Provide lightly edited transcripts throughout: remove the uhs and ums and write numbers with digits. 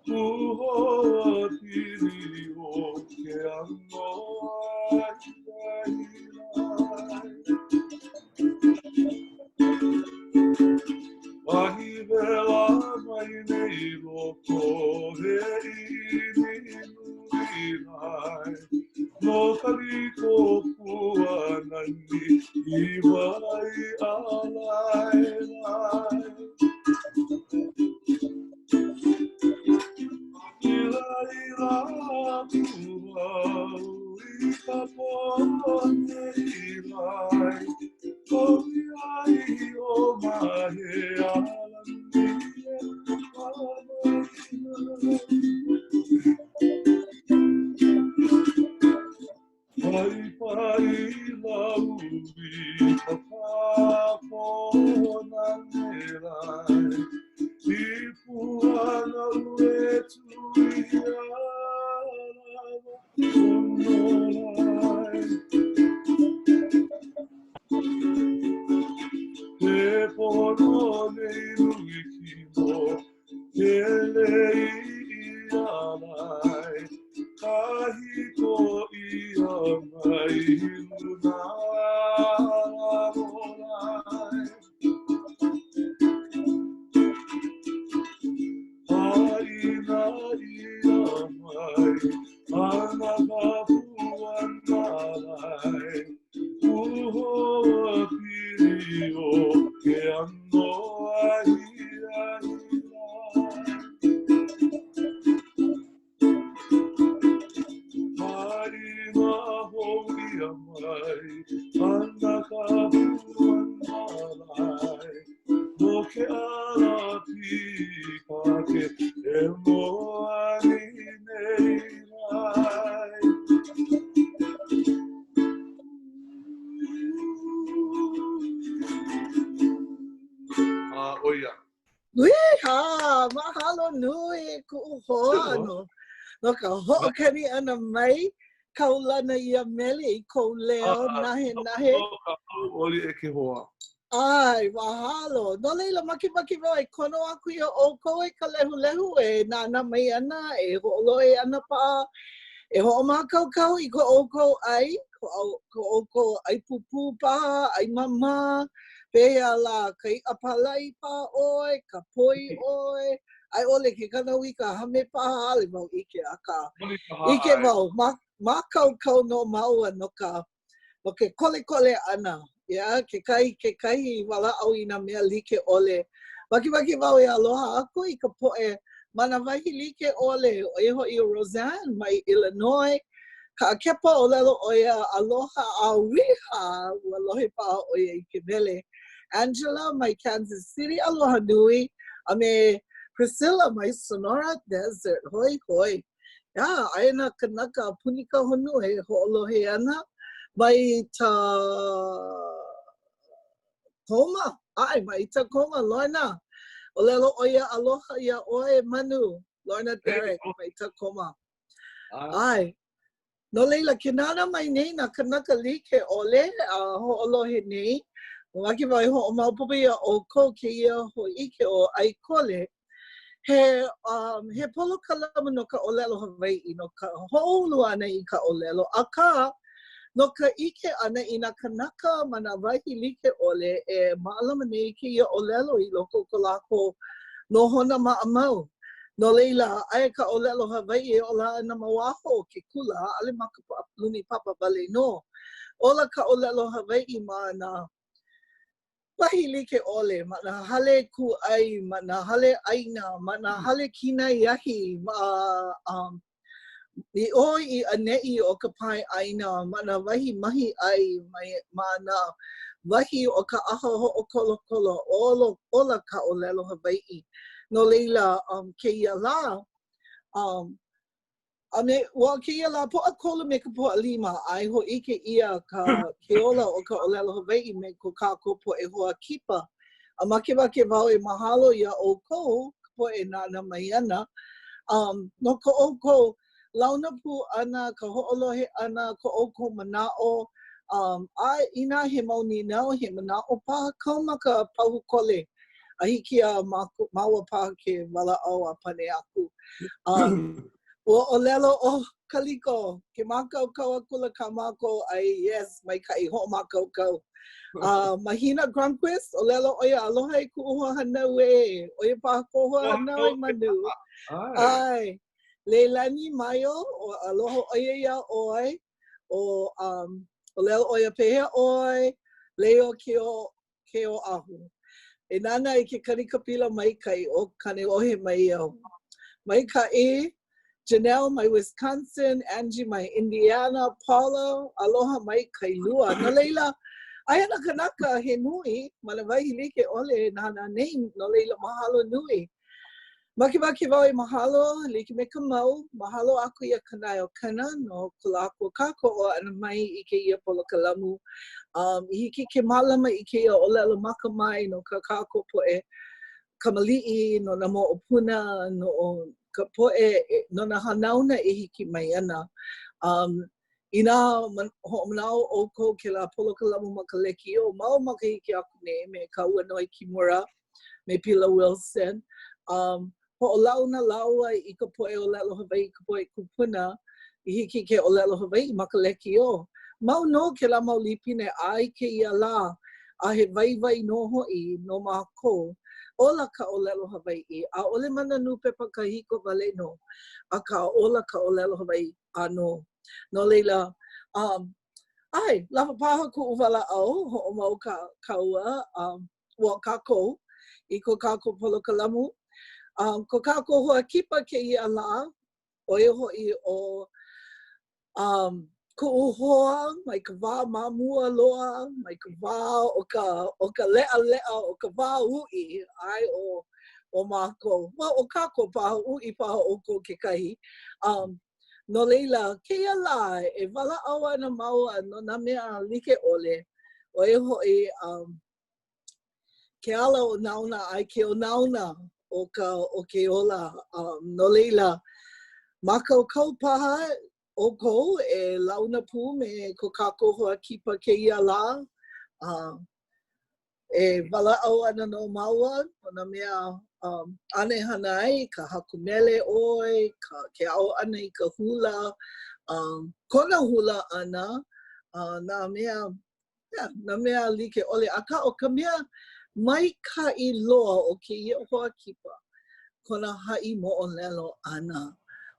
Uhoa pili o ke ano ai Wahi vela mai nei loko he ini nui nai No kaliko puanani I wai alai lai Ila puau I ka pone ilai Koiai o mahe alani Pai pai laui ka pāpona nerai I puana ue tui alawa unolai Te pono nei nui kino hele I alai Kahiko ia mai luna molai Aina ia mai ana kapuan malai Uhoa pili o ke ano ai ai Marima hoia mai, ana kapuan malai, no ke ala pika ke e moani nei lai. Oia. Wiha, mahalo nui ku hoano. No ka ho'okani ana mai, kaulana ia mele I koleo nahe nahe. Oli e ke hoa. Ai, mahalo. No leila maki wau e kono aku ia oko e ka lehu lehu e Nāna mai ana, e ho'olo e ana pa. E ho'omakau I ko oko ai, ko oko ai pupu pa, ai mama. Pea la kai apalai pa oi, ka poi oi. Ai ole ke kanawi ka hame pa hale mau ike aka. Ike mau, ma kau no maua no ka, no ke kole ana. Yeah, ke kai wala au ina mea like ole. Waki wau e aloha aku I ka poe mana wahi like ole o iho I Roseanne mai Illinois. Ka kepa ʻōlelo oia aloha a wiha ua lohe pa oia I ke mele. Angela mai Kansas City, aloha nui. A me Priscilla mai Sonora Desert, hoi hoi. Yeah, aina kanaka punika honu he ho'olohe ana. Mai ta Koma, ai mai ta Koma, Lorna. ʻōlelo oia aloha ia oe Manu, Lorna Derek, mai ta Koma. Ai. No leila, ke Nāna mai nei na kanaka like ole a ho'olohe nei. Waki wau ho o maupapa ia o ko kēia ho ike o ʻAi Kole. He polo kalama no ka ʻōlelo Hawaiʻi, no ka ho'olu ana I ka ʻōlelo. Aka, no ka ike ana I nā kanaka ma nā wahi like ole e mālama nei kēia ʻōlelo I loko ko lākou nohona maʻamau. No leila, aia ka ʻōlelo Hawaiʻi e ola ana mauaho ke kula, ale maka luni papa wale no. Ola ka ʻōlelo Hawaiʻi ma nā wahi like ole, ma nā hale kuʻai, ma nā hale ʻaina, ma nā hale kina iahi, I oi I aneʻi o ka pae ʻaina, ma nā wahi mahi ʻai, ma nā wahi o ka aha hoʻokolokolo, ola ka ʻōlelo Hawaiʻi. No leila, kēia la, a me wa kēia la po akola me ka po alima, ai ho ike ia ka keola o ka ʻōlelo Hawaiʻi me ko kākou po e hoa kipa. A make wau e mahalo ia o kou, po e Nāna mai ana. No ko oko launa pu ana, ka hoʻolohe ana, ko oko manaʻo, ina he mau ninau, he manaʻo paha kau ma ka pahu kole. ahikia maua pa ke walaʻau a pane aku. Ua ʻōlelo o kaliko, ke mākaukau a kula ka mākou ai, yes, maikaʻi hoʻomākaukau. Mahina Grumquist, ʻōlelo ʻoia aloha i kuʻuha hanau e, ʻoia paha kohoa hanau e Manu. Ai, Leilani Mayo, o aloha ʻoia ia ʻoe, o ʻōlelo ʻoia pehea ʻoe, leo keo ahu. E nana i ke kanikapila maikaʻi o kane ohe mai au. Maikaʻi, Janelle, my Wisconsin, Angie, my Indiana, Paula, aloha mai kailua. No leila, aia na kanaka he nui, mana waihi like ole nana nei, no leila mahalo nui. Maki wau e mahalo, like me ka mau, mahalo aku ia kanai o kana, no kula aku kākou o ana mai i ke ia polo ka lamu. I hiki ke mālama i ke ia ʻōlelo maka mai no ka kākou poʻe kamaliʻi, no na moʻopuna, no ka poʻe no na hanauna e hiki mai ana. Ina hoʻomanao o ko ke la polo ka lamu ma ka lekiʻo, mau makahiki aku nei me ka ua noi Kimura, me Pila Wilson. Hoʻolau na laua i ka poʻe ʻōlelo Hawaiʻi, ka poʻe kupuna, i hiki ke ʻōlelo Hawaiʻi ma ka lekiʻo. Mau no ke la mau lipine ai ke ia la, a he waiwai no hoʻi no mākou. Ola ka ʻōlelo Hawaiʻi, a ʻole mana nupepa ka hiko wale no, a ka ola ka ʻōlelo Hawaiʻi ano. No leila, ai, lava paha ku walaʻau, hoʻomau ka kaua, ua kākou, i ko kākou polo ka lamu. Ko kākou hoa kipa ke ia la, oia hoʻi o kuʻu hoa, mai ka wā mamua loa, mai ka wā o ka leʻaleʻa o ka wā uʻi, ai o mākou. Well, o kākou paha, uʻi paha o ko kekahi. No leila, kēia la, e walaʻau ana maua no nā mea like ʻole, oia hoʻi ke ala o nauna ai ke o nauna o ke ola. No leila, mākaukau paha, o kou e launa pū me ko kākou hoa kipa ke ia la. E walaʻau ana no maua, o nā mea ane hana ai, ka haku mele oi, ke ao ana i ka hula, kona hula ana, nā mea like ole. Aka o ka mea maikaʻi loa o ke ia hoa kipa, kona haʻi moʻolelo ana.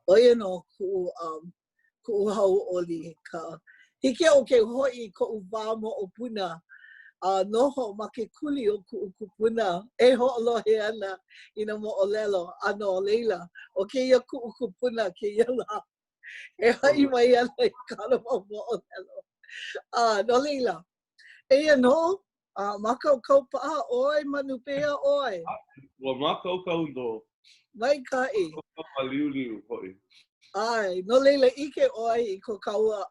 Oia no kuʻu hauʻoli ka hiki o ke hoʻi koʻu wā moʻopuna noho ma ke kuli o kuʻu kupuna e hoʻolohe ana i na moʻolelo ano leila o keia kuʻu kupuna keia la e haʻi mai ana i kāna mau moʻolelo. No leila, eia no, mākaukau paha ʻoe manu pehea ʻoe. Ua mākaukau no. Maikaʻi. Mākaukau liuliu hoʻi. Ai, no leila ike ʻoe i ko kaua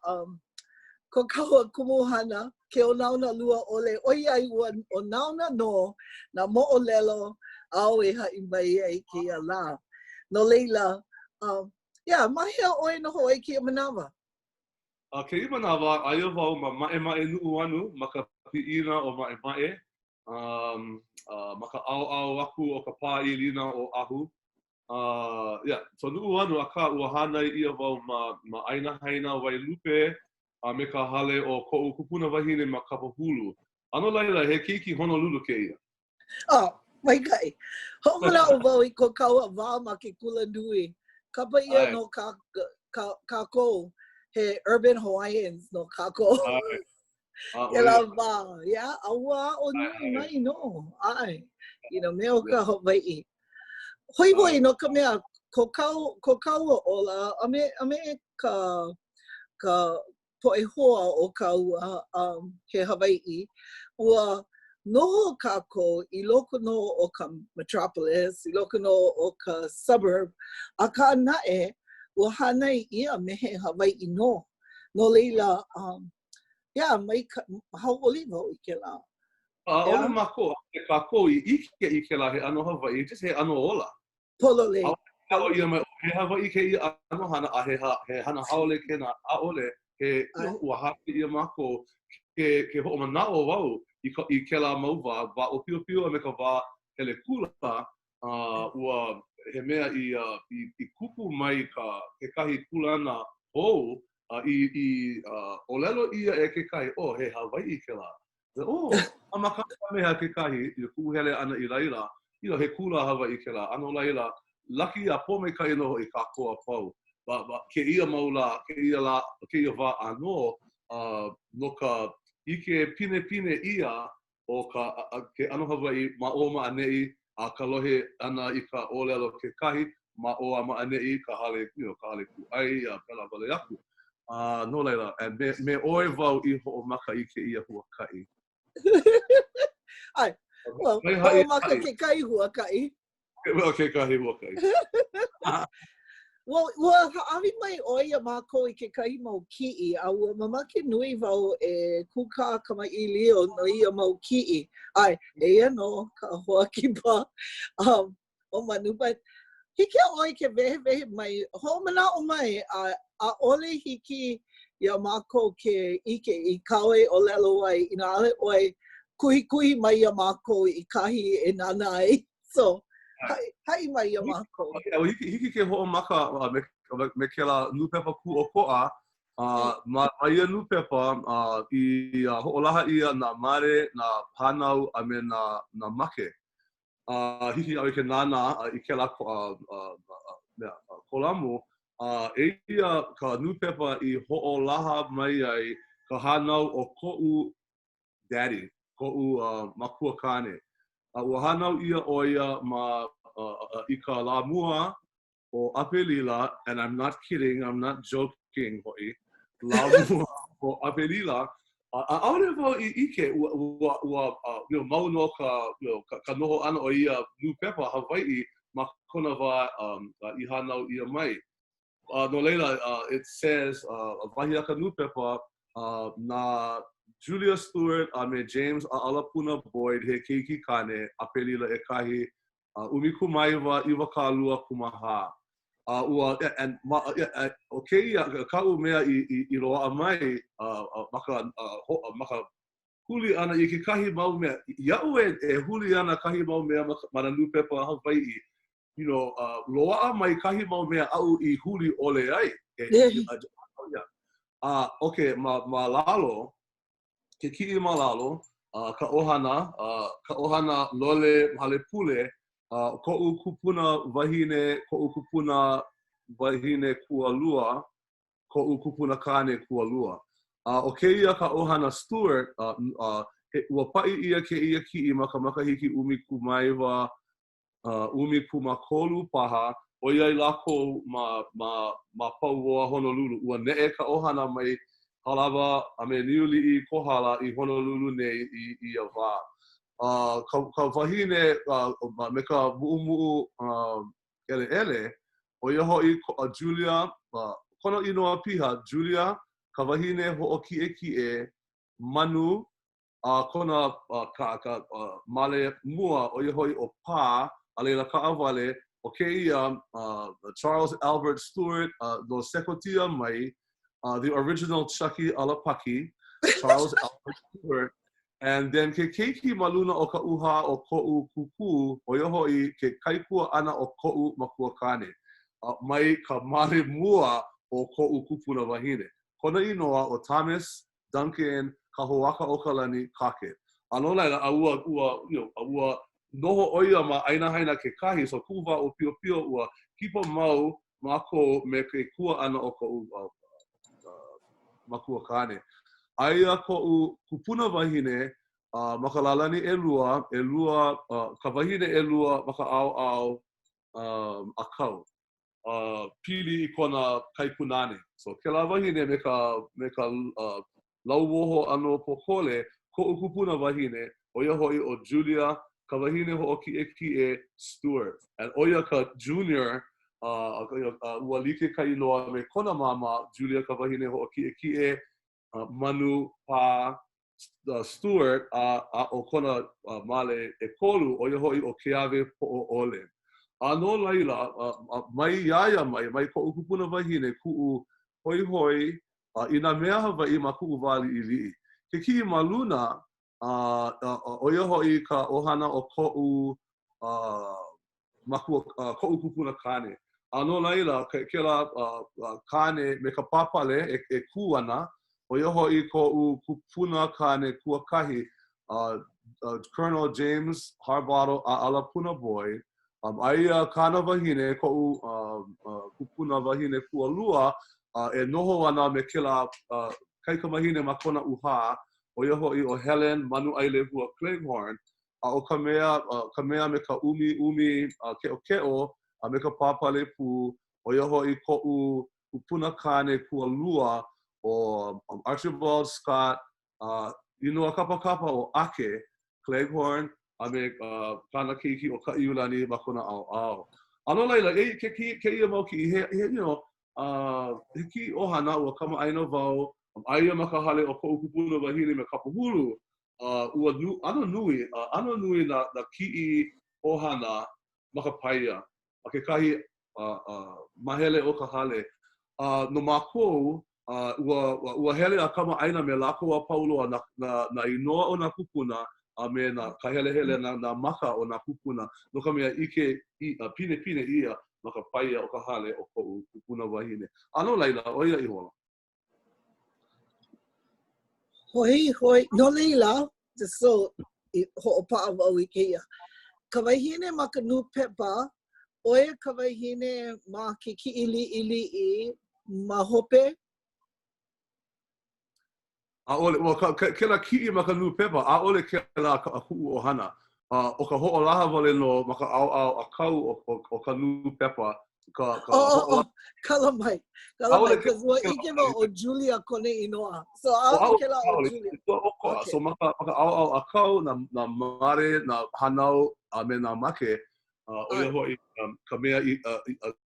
kumuhana, ke o nauna lua ole, oi ai o nauna no, na moʻolelo au e haʻi mai ai ke ia la. No leila, mahea ʻoe no hoʻi ke manawa. Ke i manawa, aia wau ma maʻemaʻe nuu anu, ma ka piʻina o maʻemaʻe, ma ka ʻaoʻao aku o ka pāʻilina o ahu. So nuu anu aka ua hānai ia wau ma ʻaina haina wailupe, me ka hale o koʻu kupuna wahine ma kapa hulu. Ano laila, he kiki Honolulu keia. Maikaʻi. Hoʻomanaʻo wau i ko kaua wā ma ke kula nui. Kapa ia no kākou, he urban Hawaiians no kākou. Ke la wā, aua o nui mai no. Ai, mea o ka Hawaiʻi. Hoi hoi no ka mea, ko kaua ola, a me ka poʻe hoa o kaua he Hawaiʻi, ua noho kākou i loko no o ka metropolis, i loko no o ka suburb, a ka naʻe ua hānai ia me he Hawaiʻi no. No leila, mai hauʻoli wau i ke la. Ole mako, ke kākou i ike i ke la he ano Hawaiʻi, just he ano ola. Polole. He Hawaiʻi ke ia ano hana, a he hana haole ke na aole, he ua hapi ia mako, ke hoʻomanaʻo wau i ke la mau wā o pio pio me ka wā hele kula, ua he mea I kupu mai kekahi kuleana hou, I ʻōlelo ia kekahi, he Hawaiʻi ke la. A makaka mea kekahi, I kuhele ana I laila, he kula Hawaiʻi ke la. Ano laila, laki a pome ka ino I kākou a pau. Kēia maula, kēia wā anō, no ka ike pine ia o ke ano Hawaiʻi ma o maʻaneʻi a ka lohe ana I ka ʻōlelo kekahi ma o a maʻaneʻi ka hale kuʻai a pela wale aku. No laila, me oe wau I hoʻomaka I kēia huakaʻi. Ai, well, hoʻomaka kekahi huakaʻi. Kekahi huakaʻi. Well, ha'awi mai oia mākou I kekahi mau ki'i, a ua mamake nui wau kuka kamaʻilio no ia mau ki'i. Ai, eia no ka hoa kipa o Manu, but hiki oi ke wehe mai, ho'omanaʻo mai, a ole hiki ia mākou ke ike I kawe ʻōlelo ai, I nā ale oi kuhi mai ia mākou I kahi Nāna ai. So, hai mai ia mākou. Hiki ke hoʻomaka me ke la nupepa kuʻokoʻa, ma ia nupepa I hoʻolaha ia nā mare, nā pānau, a me nā make. Hiki au ke Nāna I ke la kolamu, eia ka nupepa I hoʻolaha mai ai ka hānau o koʻu daddy, koʻu makuakane. Ua hānau ia oia ma I ka lā mua o ʻapelila, and I'm not kidding, I'm not joking, hoi. Lā mua o ʻapelila, ʻaʻole wau I ike, ua mau no ka noho ana o ia nupepa Hawaiʻi ma kona wā I hānau ia mai. No leila, it says, wahi aka nupepa, na Julia Stewart a me James a Alapuna Boyd he keiki kane a pelila e kahi umikumaiwa iwa ka lua kumaha. And o kēia ka'u mea I loa mai maka huli ana I ke kahi mau mea. Ia'u e huli ana kahi mau mea mana nupepa Hawaiʻi. You know, loa mai kahi mau mea au I huli ole ai. Okay, ma lalo, ke ki'i ma lalo, ka ohana lole hale pule, ko'u kupuna wahine kualua, ko'u kupuna kane kualua. O kēia ka ohana Stewart, ua pa'i ia ke ia ki'i ma ka makahiki umikumaiwa, umikumākolu paha, o iai lako ma Pauoa Honolulu. Ua ne'e ka ohana mai halawa a me niuli'i kohala I Honolulu nei I ia wā. Ka wahine me ka mu'umu'u ʻeleʻele, o ia ho'i Julia, kona inoa piha, Julia, ka wahine ho'oki'eki'e, Manu, kona ka male mua, o ia ho'i o pā, a leila ka awale, o kēia Charles Albert Stewart, no sekotia mai, the original Chucky Alapaki, Charles Albert Stewart, and then ke keiki maluna o ka uha o ko'u kupu, o ia ho'i ke kaikua ana o ko'u makuakane, mai ka male mua o ko'u kupuna wahine. Kona inoa o Thomas Duncan Kahoaka o Kalani Kake. Ano laila, ua noho oia ma aina haina ke kahi, so kuwa o pio pio ua kipa mau mako me ke kua ana o ko'u makuakane. Aia ko'u kupuna wahine, makalalani elua, ka wahine elua maka au akau. Pili I kona kaikunane. So ke la wahine me ka lauwoho ano pokole, ko'u kupuna wahine, oia hoi o Julia, ka wahine ho'oki'eki'e Stewart. And oia ka junior, ua like ka inoa me kona mama, Julia ka wahine ho'oki'eki'e, Manu pa Stewart, o kona male e kolu, oia hoi o Keawe po'o'ole. No laila, mai iaia mai ko'u kupuna wahine, ku'u hoi, I nā mea Hawaiʻi ma ku'u wā liʻiliʻi. Ke ki'i ma luna, oia ho'i ka ohana o ko'u makua ko'u kupuna kane. Ano laila kela kane me ka papale e ku ana o ia ho'i ko'u kupuna kane kuakahi Colonel James Harbottle a Alapuna Boyd aia kāna wahine ko'u kupuna wahine kualua e noho ana me kela kaika mahine ma kona uha o ia ho'i o Helen Manu Ailehua Cleghorn o ka mea me ka umi ke'o me ka papale pu o ia ho'i ko'u kupuna kane kualua o Archibald Scott inoa kapakapa o Ake Cleghorn a me kāna keiki o ka iulani ma kona ʻaoʻao. Ano laila kēia mau ki he ki ohana ua kamaʻaina wau aia ma ka hale o ko'u kupuna wahine me kapahulu ano nui na ki'i ohana ma ka paia a kekahi mahele o ka hale no mākou ua hele a kamaʻaina me lākou a pauloa na inoa o nā kupuna a me ka hele na maka o nā kupuna no ka mea pine ia ma ka paia o ka hale o ko'u kupuna wahine. Ano laila, oia I hola. Hoi, no leila, so ho'opa'a wau I kēia. Ka wahine ma ka nu pepa, oia ka wahine ma ke ki'ili'i ma hope. A'ole, kela ki'i ma ka nu pepa, a'ole kela ka ku'u ohana. O ka ho'olaha wale no ma ka ʻaoʻao a kau o ka nu pepa. Kala mai, because ua ike wa o Julia kone inoa. So a'ole kela o Julia. So ma ka ʻaoʻao a kau na mare, na hanau, a me na make, o ia ho'i ka mea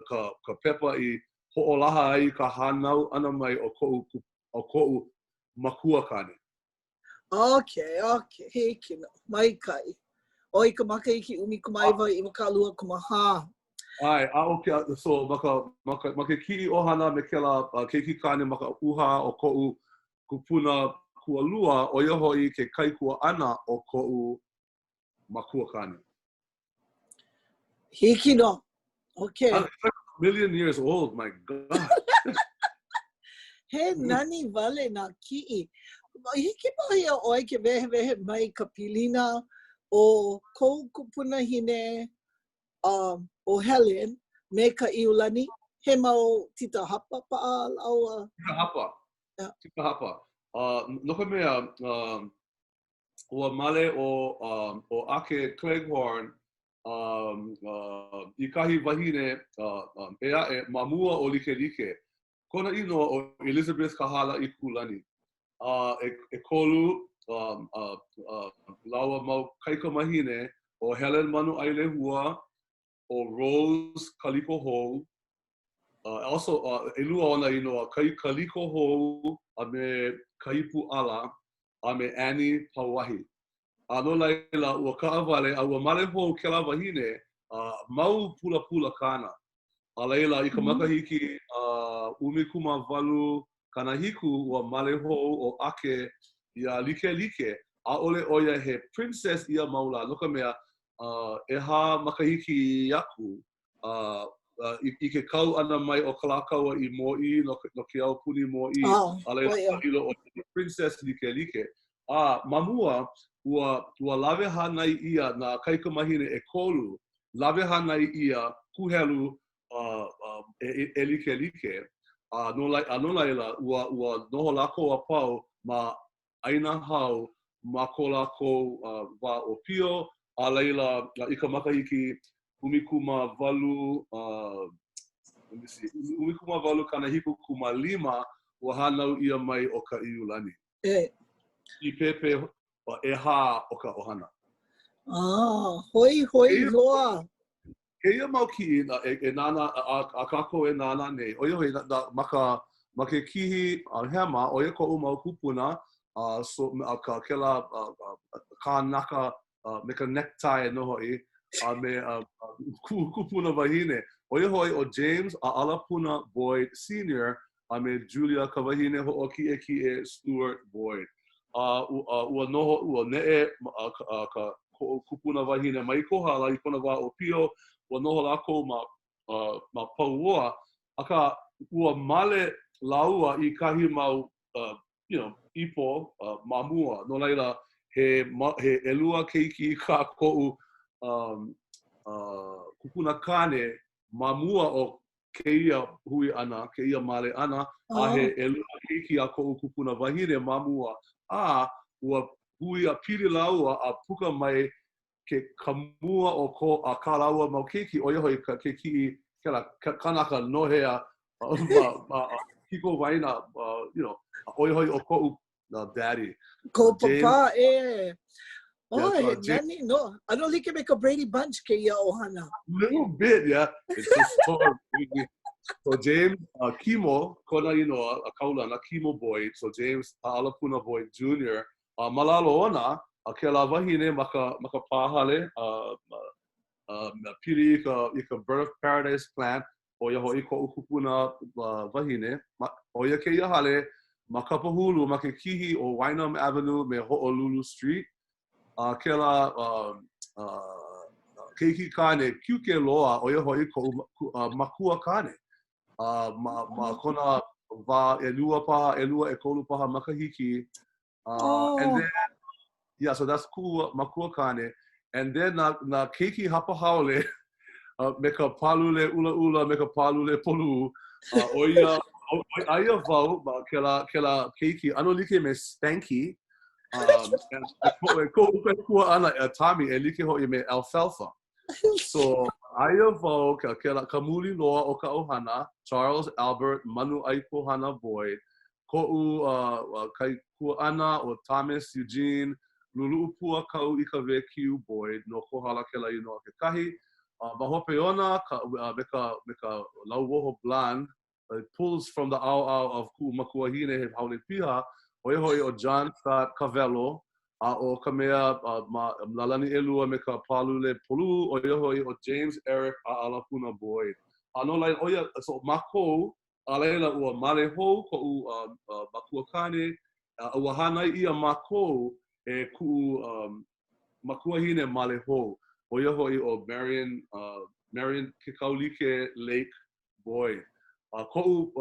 ka pepa I ho'olaha ai ka hanau ana mai o ko'u makua kane. Okay, he kino, mai kai. Oi ka maka I ki umi kumaiwa I ka lua kumaha. Ai, so maka ki'i ohana me kela keiki kane maka uha o ko'u kupuna kualua o ia ho'i ke kaikua ana o ko'u makua kane. Hiki no. Okay. It's like a million years old, my God. He nani wale na ki'i. Hiki pahi a oi ke wehe mai ka pilina o kou kupuna hine o Helen me ka iulani. He mau tita hapa pa'a laua. Tita hapa. No ka mea, ua male o Ake Cleghorn I kahi wahine e mamua o like. Kona inoa o Elizabeth Kahala I kulani. E kolu laua mau kaika mahine o Helen Manu Ailehua, o Rose Kaliko Hou, also elua ona inoa Kaliko Hou a me Kaipu Ala a me Annie Pauahi. Ano laila ua kaawale a ua male hou kela wahine mau pula kāna. A laila I ka makahiki ʻumikuma kana hiku ua male hou o Ake ia like ʻaʻole oia he princess ia maula no ka mea ha makahiki yaku I ke kau ana mai o ka lākaua I mōʻī no ke au puni mōʻī a laila ilo o princess like mamua ua lawe hanai ia na kaika mahine e kolu lawe hanai ia kuhelu e like no laila ua noho lako a pau ma aina hau ma ko lako wa o pio a laila I ka makahiki ʻumikuma walu kana hiku kuma lima ua hanau ia mai o ka iulani. I pepe o ka ohana. Hoi loa. Kēia mau ki'i e Nāna a kākou e Nāna nei. O ia hoi ma ke kihi hema o ia ko'u mau kupuna ka kela kānaka me ka necktie no hoi a me kupuna wahine. O ia hoi o James a Alapuna Boyd Sr. a me Julia ka wahine ho'oki'e Stewart Boyd. Ua ne'e ka ko kupuna wahine mai ko hala I kona wā o pio ua noho lako ma pauoa aka ua male laua I kahi mau ipo mamua no laila he elua keiki kākou kupuna kane mamua o kēia hui ana, kēia male ana, a he elua keiki a ko'u kupuna wahine mamua, a ua hui a pili laua a puka mai ke kamua o ko a kālaua mau keiki, o iahoi ka keiki kanaka nohea kiko waina, o iahoi o ko'u daddy. Ko papa Oh, nani no. I don't think you make a Brady Bunch kēia ohana. Little bit, yeah. It's just so James Kimo, kona inoa, a kaulana, Kimo Boyd. So James Alapuna Boyd Jr. Malalo ona, a ke la wahine maka pāhale, pili I ka birth paradise plant, o ia hoi ko ukupuna wahine, o ia ke ia hale, maka pahulu, maka kihi o Wynham Avenue me Ho'olulu Street. Kela keiki kane kiuke loa o ia hoi ko makua kane. Ma kona wā elua paha, elua e kolu paha makahiki. And then, yeah, so that's cool, makua kane. And then na keiki hapa haole, me ka palule ula ula, me ka palule polu. O ia wau, kela keiki, ano like me Spanky. Ko kua ana Tommy e like hoi me alfalfa. So aia wau ka muli loa o ka ohana, Charles Albert Manu Boyd, ko'u kai kua ana o Thomas Eugene Lulu pua kau I ka wikiō Boyd no kohala kela ino ke kahi. Mahope ona me ka lauwoho blonde pulls from the ʻaoamo of ku makuahine he haole piha. Hoi o John Scott Cavello, o ka mea lalani elua me ka palule polu, o hoi o James Eric Alapuna Boyd. No lai oia, so mako, a leila ua male hou ko makua kane, ua hanai ia mako e ku makua hine male hou. Oia hoi o Marion Kekaulike Lake Boyd. Ko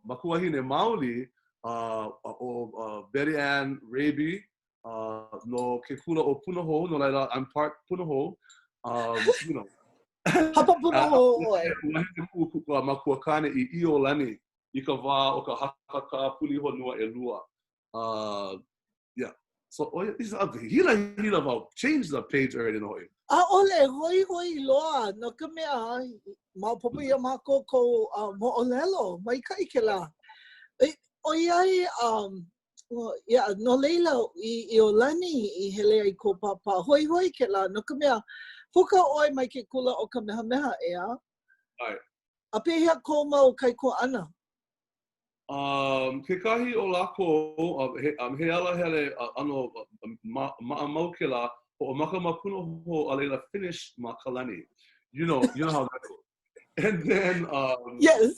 makua hine maoli, o Betty Ann Raby, no ke kula o Punahou, no laila, I'm part Punahou, Hapa Punahou oi. Makua kane I Iolani, I ka wā o ka haka puli honua e lua. Yeah. So, this is hila wau, change the page already no hoi. Ole, hoi loa, no ka mea, maupopo ia mako ko mo ʻōlelo, mai kai ke la. Oiai, no leila I olani I hele ai ko papa. Hoi ke la, no ka mea, puka oi mai ke kula o ka meha ea. Ai. A pehea ko mau kai ko ana? Kekahi o lako, he ala hele ano mau ke la, o maka mapuna ho a leila finish ma kalani. You know how that goes. And then, yes.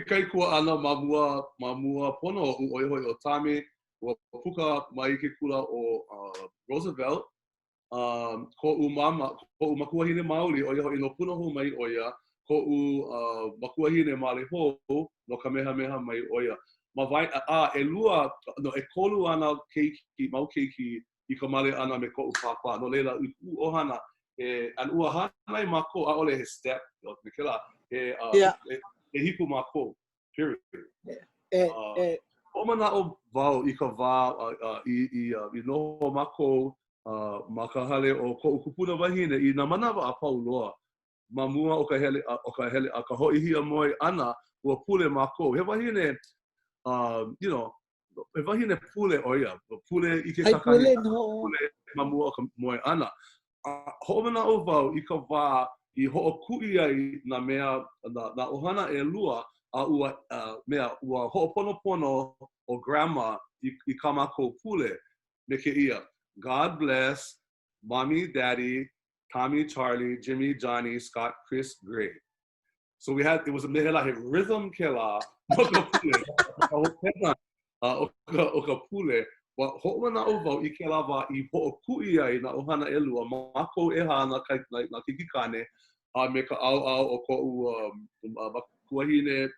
Kai kua ana mamua pono o hoi o Tami o puka mai ke kula o Roosevelt ko makua hine maoli o hoi no puno mai oia ko makua hine male ho no kamehameha mai oia ma vai elua no e kolu ana keiki mau keiki I ka male ana me ko papa no leila U ohana an ua hana mako a ole he step me kela e hiku mako, period. O mana o wau I ka wā I noho mako makahale o ko kupuna wahine I nā manawa a pau loa. Mamua o ka hele a ka hoʻihia moi ana ua pule mako. He wahine, he wahine pule oia. Pule I ke kakani. Pule mamua o ka moi ana. Hoʻomana o wau I ka wā I hoʻokuʻi ai nā mea, nā ohana e lua, ua hoʻoponopono o grandma I ka mākou pule, me ke ia. God bless, Mommy, Daddy, Tommy, Charlie, Jimmy, Johnny, Scott, Chris, Gray. So it was a mehela he rhythm ke la, o ka pule, o ka pule, wa ho'omana o wau I ke lawa I ho'oku'i ai na ohana ʻelua mako e hana na kikikane me ka ʻaoʻao o ko'u makuahine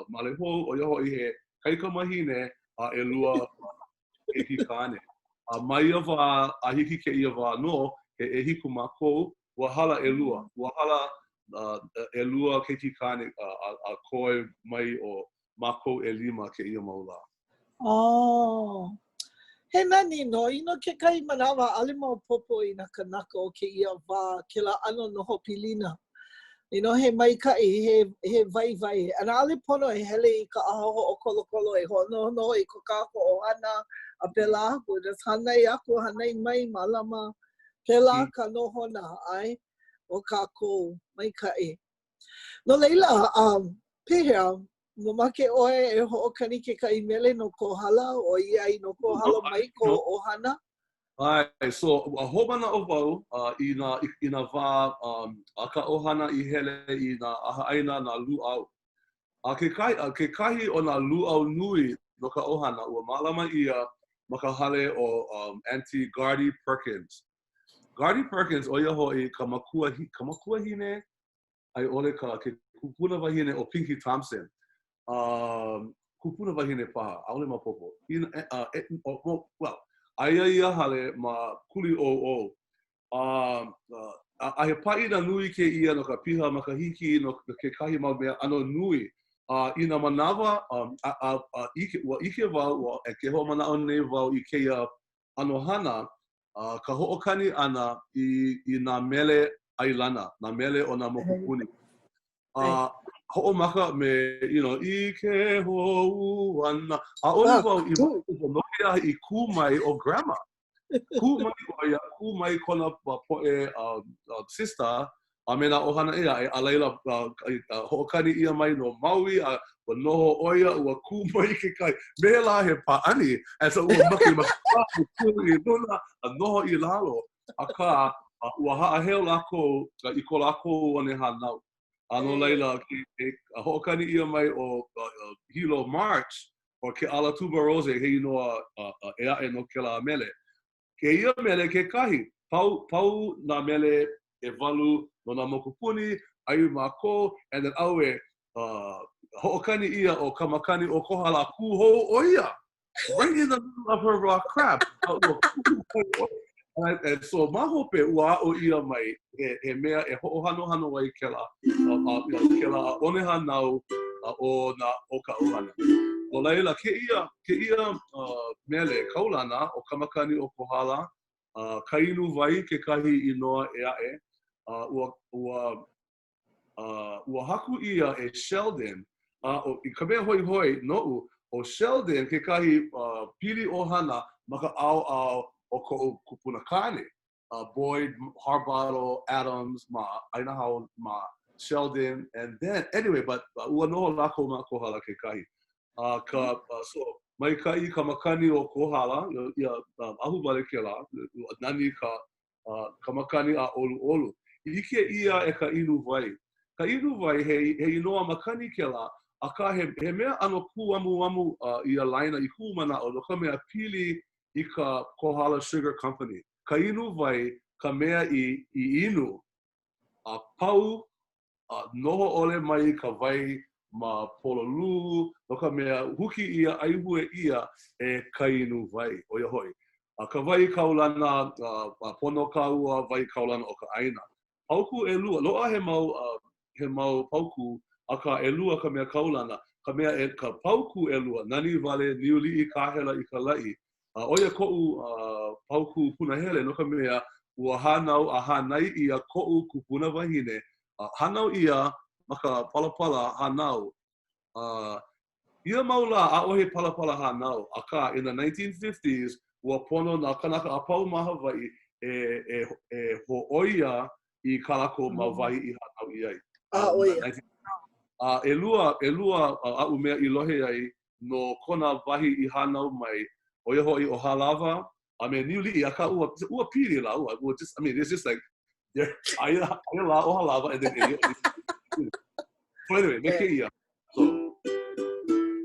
malehou o ia ho'i he kaikamahine ʻelua kikikane. Mai ia wā a hiki ke ia wā no he hiku mākou ua hala ʻelua. Ua hala ʻelua kikikane a koe mai o mākou ʻelima ke ia maula. Oh. He nani no, ino ke kai manawa ale mau popo I na kanaka o ke ia wā ke la ano noho pilina. Ino he maikaʻi, he vai. Ana ale pono e hele I ka aho o kolokolo e hoʻonoho I ko kākou o ʻana a pela aku. Das hanai aku, hanai mai mālama. Pela ka nohona ai o kākou maikaʻi. No leila, pehea, mamake ʻoe e hoʻokani ke kai mele no ko hala o ia I no ko hala mai ko ʻohana? Ai, so hōmana o wau I nā wā a ka ʻohana I hele I nā ʻahaʻaina nā luʻau. Ke kahi o nā luʻau nui no ka ʻohana ua mālama ia ma ka hale o Auntie Gardy Perkins. Gardy Perkins o ia hoʻi ka makuahine ai ʻole ke kupuna wahine o Pinky Thompson. Kupuna wahine paha, ʻaole mapopo. Well, aia ia hale ma kuli o. A he paʻina nui ke ia no ka piha makahiki no ke kahi mau mea ano nui. I nā manawa, ua ike wau, e ke ho manao nei wau I kēia anohana, ka hoʻokani ana I nā mele ailana, nā mele o nā mokupuni. Hoʻomaka me, I ke hou ana. ʻAʻole wau I noke I kū mai o grandma. Kū mai o ia, kū mai kona poʻe sister, a me nā ʻohana ea, a laila hoʻokani ia mai no Maui, a noho oia, ua kū mai ke kai. Me la he pāʻani, e sa ua maki I nuna, a noho I lalo. A ka, ua haʻaheo lako, I ko lako ane hānau. Ano laila, hoʻokani ia mai o Hilo March, o ke ala tuberose, he inoa e aʻe no ke la mele. Ke ia mele ke kahi, pau nā mele e walu no nā mokupuni, ai mako, and then au hoʻokani ia o kamakani o kohala kuho oia. Right in the middle of her raw crap. And so mahope ua o ia mai he mea e hoʻohanohano ai ke la one hanau o nā o ka ʻohana. O laila ke ia mele kaulana o kamakani o kohala, ka inu wai ke kahi inoa e aʻe, ua haku ia e Sheldon, I ka mea hoi noʻu, o Sheldon ke kahi pili ʻohana ma ka ʻaoʻao o koʻu kupuna kane. Boyd, Harbottle, Adams, ma aina hao ma Sheldon, and then anyway, but ua noho lako ma kohala ke kahi. So mai kai kamakani o kohala, ia ahu wale ke la, nani ka makani a ʻoluʻolu. Ike ia e ka inu wai. Ka inu wai he inoa makani ke la, a ka he mea ano kuamu ia laina I kumana o no ka mea pili I ka Kohala Sugar Company. Ka inu wai, ka mea I inu, pau, noho ole mai ka wai ma pololu, no ka mea huki ia, aihue ia, e ka inu wai, o ia hoi. Ka wai kaulana, pono kaua, wai kaulana o ka aina. Pauku e lua, loa he mau pauku, a ka e lua ka mea kaulana, ka mea ka pauku e lua, nani wale niuli I kahela I ka lai. Oia koʻu pauku punahele no ka mea ua hanau a hanai ia koʻu kupuna wahine. Hanau ia ma ka palapala hanau. Ia maula ʻaʻohe palapala hanau. Aka in the 1950s ua pono nā kanaka a pau ma Hawaiʻi e hoʻoia I kalako ma wahi I hanau I ai. E lua aʻu mea I lohe ai no kona wahi I hanau mai. O ia hoʻi o halawa, I mean, niuliʻi, aka ua pili la, just, I mean, it's just like, aia la o halawa, and then so anyway, me ke ia. So,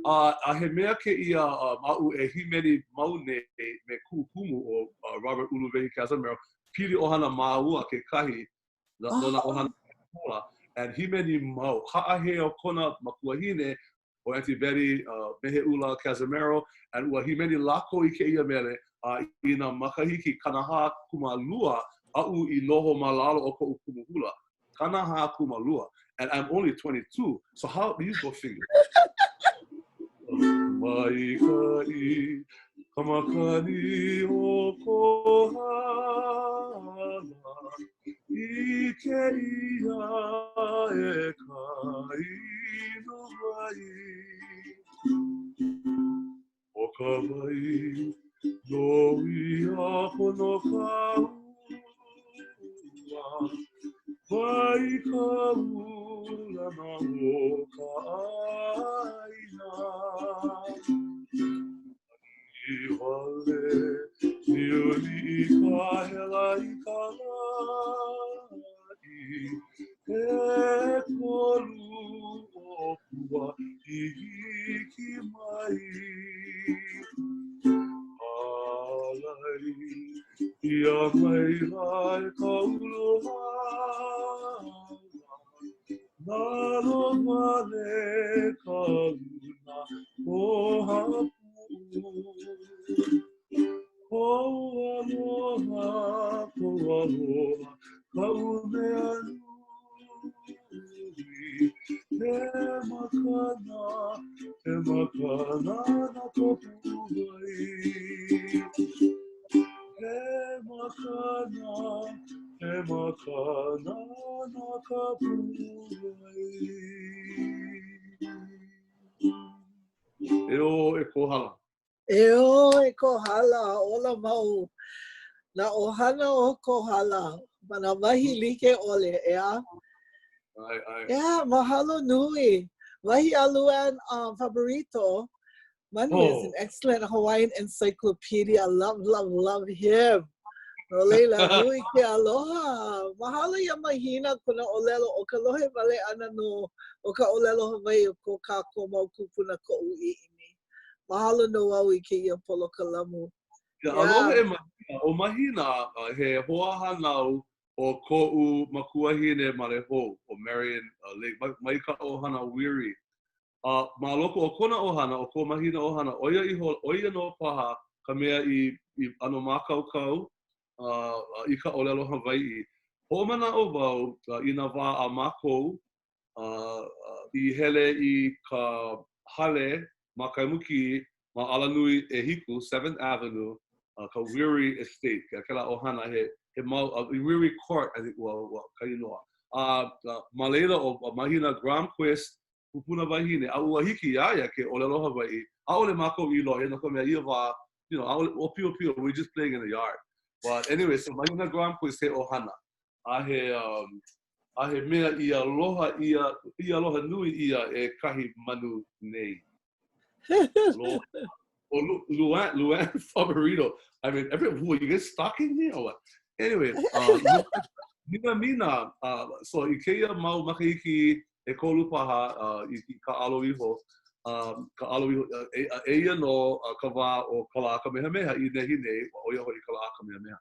A he mea kēia ma'u e himeni maune me kukumu o Robert Uluvehi Casimiro, pili ohana māua ke kahi, no na ohana kola, and himeni mau, ha'ahe o kona makuahine, o Auntie Betty, Mehe Ula Casimiro, and ua himeni lako I keia mele, I na makahiki kanaha kumalua, a'u I noho malalo o ko'u kumuhula. Kanaha kumalua. And I'm only 22, so how do you go figure? Maikai, kamakani o kohala, I kēia e kai no mai. O ka mai, no ia pono kaua, vai ka ula na o ka aina. I wale, ni uli I ka hela I ka lai, e kolu o kua I hiki mai. Alai, ia mai lai ka uloha, nalo male ka una o haku. Ko aloha, ka umea nui, he makana na kopuai. He makana na kopuai. E o e kohala. E o e kohala, ola mau. Na ohana o kohala. Mana wahi like ole, ea? Yeah, mahalo nui. Wahi aluan favorito. Manu is an excellent Hawaiian encyclopedia. Love, love, love him. No leila, nui ke aloha. Mahalo ya mahina kuna ʻōlelo o ka lohe wale ana no o ka ʻōlelo Hawaiʻi o ko kākou mau kupuna ko uiʻini. Mahalo no au I keia polo ka lamu. Aloha e mahina. O mahina he hoa hanau o ko'u makuahine maleho o Marion Lake. Mai ka ohana Weary. Ma loko o kona ohana, o ko mahina ohana, oia no paha ka mea I ano mākaukau I ka ʻōlelo Hawaiʻi. Ho'omana o wau I nā wā a mākou I hele I ka hale ma Kaimuki ma Alanui e hiku, 7th Avenue, ka Weary Estate, kela ohana he mau, Weary Court, I think, ka inoa. Ma leila o mahina Gromquist, Pupuna wahine, a ua hiki iaia ke ʻōlelo Hawaiʻi. A'ole mākou I loa, no ka mea ia wā, you know, o pio pio, we're just playing in the yard. But anyway, so mahina Gromquist he ohana. A he mea I aloha nui ia e kahi manu nei. O Luan Favorito. I mean, who you guys stalking me or what? Anyway, mina, so I keia mau makahiki e kolu paha I ka alo iho, eia no ka wā o kala kamehameha I nehine o ia hoi kala kamehameha.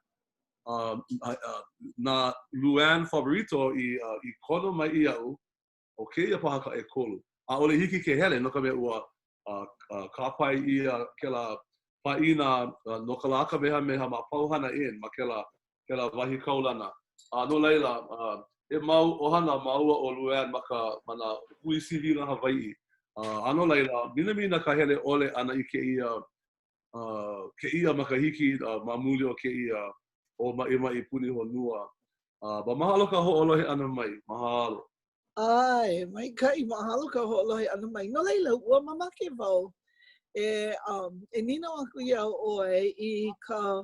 Na Luan Favorito I kono mai iau o keia paha ka e kolu. A ole hiki ke hele no ka mea ua ka pai ia kela paina no ka la kamehameha ma pauhana in ma kela wahi kaulana. No leila, e mau ohana maua o Luan ma ka mana hui sivila Hawaiʻi. Ano leila, mina ka hele ole ana I keia makahiki ma muli o keia o mai puni honua. Ba mahalo ka ho'olohe ana mai, mahalo. Ai, mai kai mahalo ka ho'olohe ana mai. No leila, ua mamake wau. E nina aku iau oe I ka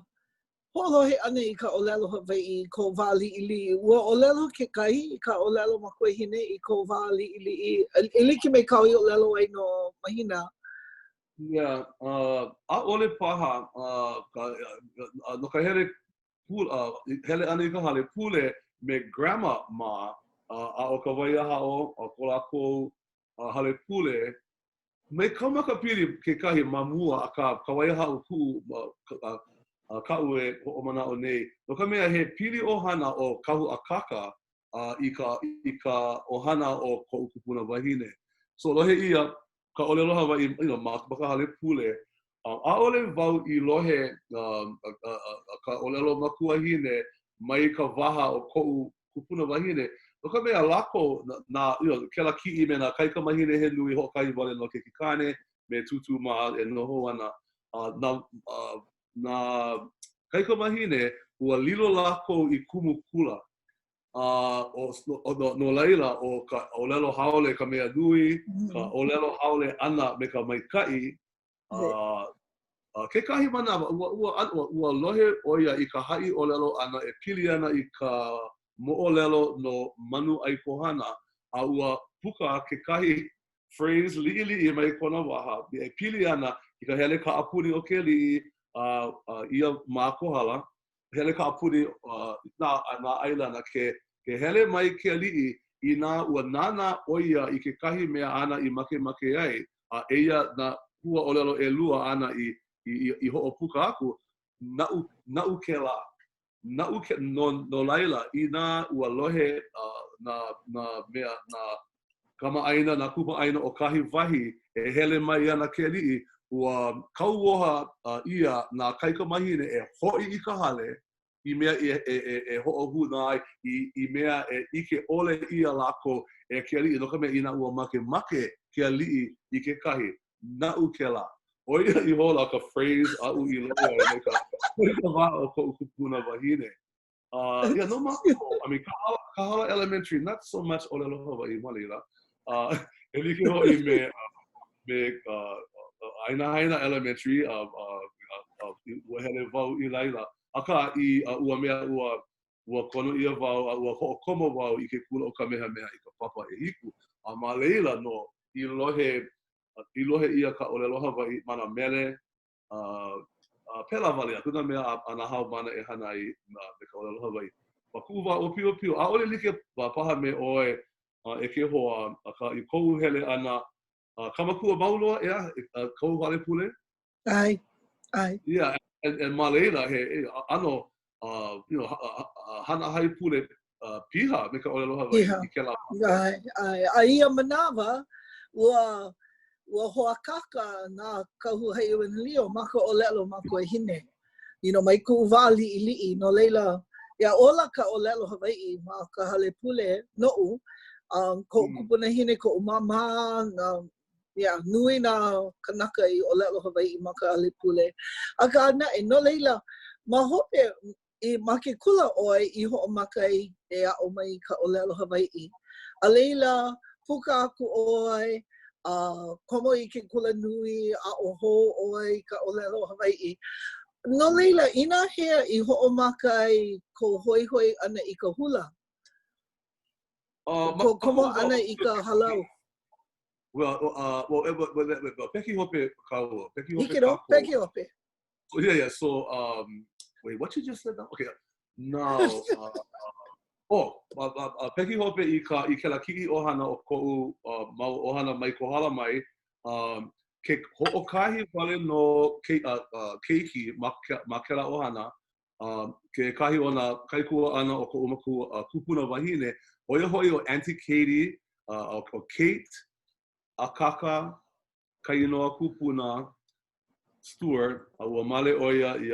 ho'olohe ana I ka ʻōlelo Hawaiʻi ko wā liʻiliʻi. Ua ʻōlelo ke kai I ka ʻōlelo makuahine I ko wā liʻiliʻi. E like me kau I ʻōlelo ai no mahina. Yeah, ʻaʻole paha no ka hele ana I ka hale pule me grandma ma a o ka waiaha o ko lākou hale pule Me ka makapili ke kahi mamua a ka waiahau ku'u ka'u e ho'omana o nei. No ka mea he pili ohana o kahu a kaka i ka ohana o ko'u kupuna wahine. So lohe ia ka ʻōlelo Hawaiʻi, makahale pule. ʻAʻole wau I lohe ka ʻōlelo makuahine mai ka waha o ko'u kupuna wahine. No ka mea lako na kela ki'i me na kaika mahine he nui hoʻokahi wale no ke kikane me tutu ma e noho ana. Na kaika mahine ua lilo lako I kumu kula. No laila o ka ʻōlelo haole ka mea nui, ka ʻōlelo haole ʻana me ka maikaʻi. Kekahi manawa, ua lohe ʻoia I ka haʻi ʻōlelo ʻana e pili ana I ka mo'olelo no manu ʻai kohana, a ua puka kekahi phrase liʻiliʻi mai kona waha, e pili ana I ka hele kaʻapuni o ke liʻi, ia mākohala, hele kaʻapuni nā ʻailana ke hele mai ke liʻi I nā ua nāna ʻoia I kekahi mea ana I make ai, a eia nā hua ʻōlelo ʻelua ana I hoʻopuka aku, na'u ke la. No laila, I nā ua lohe na mea, na kamaʻaina, na kupaʻaina o kahi wahi e hele mai ana ke liʻi, ua kauoha ia nā kaika mahine e hoʻi I ka hale, I mea e hoʻohuna ai, I mea e ike ole ia lako e ke liʻi, no ka mea I nā ua make ke liʻi I ke kahi, na'u ke la. Oia I hola ka phrase a'u I loa me ka wā o ko'u kupuna wahine. Yeah, no mako. I mean, Kahala Elementary, not so much ʻōlelo Hawaiʻi malila. E like ho'i me Aina Elementary, ua hele wau I laila. Aka I ua mea ua kono ia wau, ua ho'okomo wau I ke kula o ka mea I ka papa e hiku. A ma leila no, I lohe ia ka ʻōlelo Hawaiʻi mana mele, pela wale, kuna mea ana hau mana e hana I me ka ʻōlelo Hawaiʻi. Waku wa o pio, ʻaʻole like paha me oe e ke hoa ka I kou hele ana, kamakua mauloa ea, kou wale pule? Ai. Yeah, and ma leila he ano, hana hai pule piha me ka ʻōlelo Hawaiʻi I ke la. Ai, ia manawa, ua hoakaka nā kahu hei lio ma ka ʻōlelo ma koe hine. Mai ku'u wā liʻiliʻi, no leila, ia ola ka ʻōlelo Hawaiʻi ma ka hale pule noʻu, ko'u kupuna hine, ko'u māmā, nui nā kanaka I ʻōlelo Hawaiʻi ma ka hale pule. Aka ana no leila, ma hope ma ke kula ʻoe I hoʻomaka I e a'o mai ka ʻōlelo Hawaiʻi. A leila, puka aku ʻoe, komo I ke kula nui, a oho oi ka ʻōlelo Hawaiʻi. No leila, ina hea I hoʻomaka ai ko hoihoi ana I ka hula? Ko komo ana I ka hālau? Well, peki hope kāua. Peki hope. Yeah. So, wait, what you just said now? Okay. Now, peki hope I ke la ki'i ohana o ko'u mau ohana mai kohala mai, ke ho'okahi wale no keiki ma ke la ohana, ke kahi o na kaikua ana o ko'u maku kupuna wahine, oia hoi o Auntie Katie, o Kate, a kaka, ka inoa kupuna, Stuart, a ua male oia I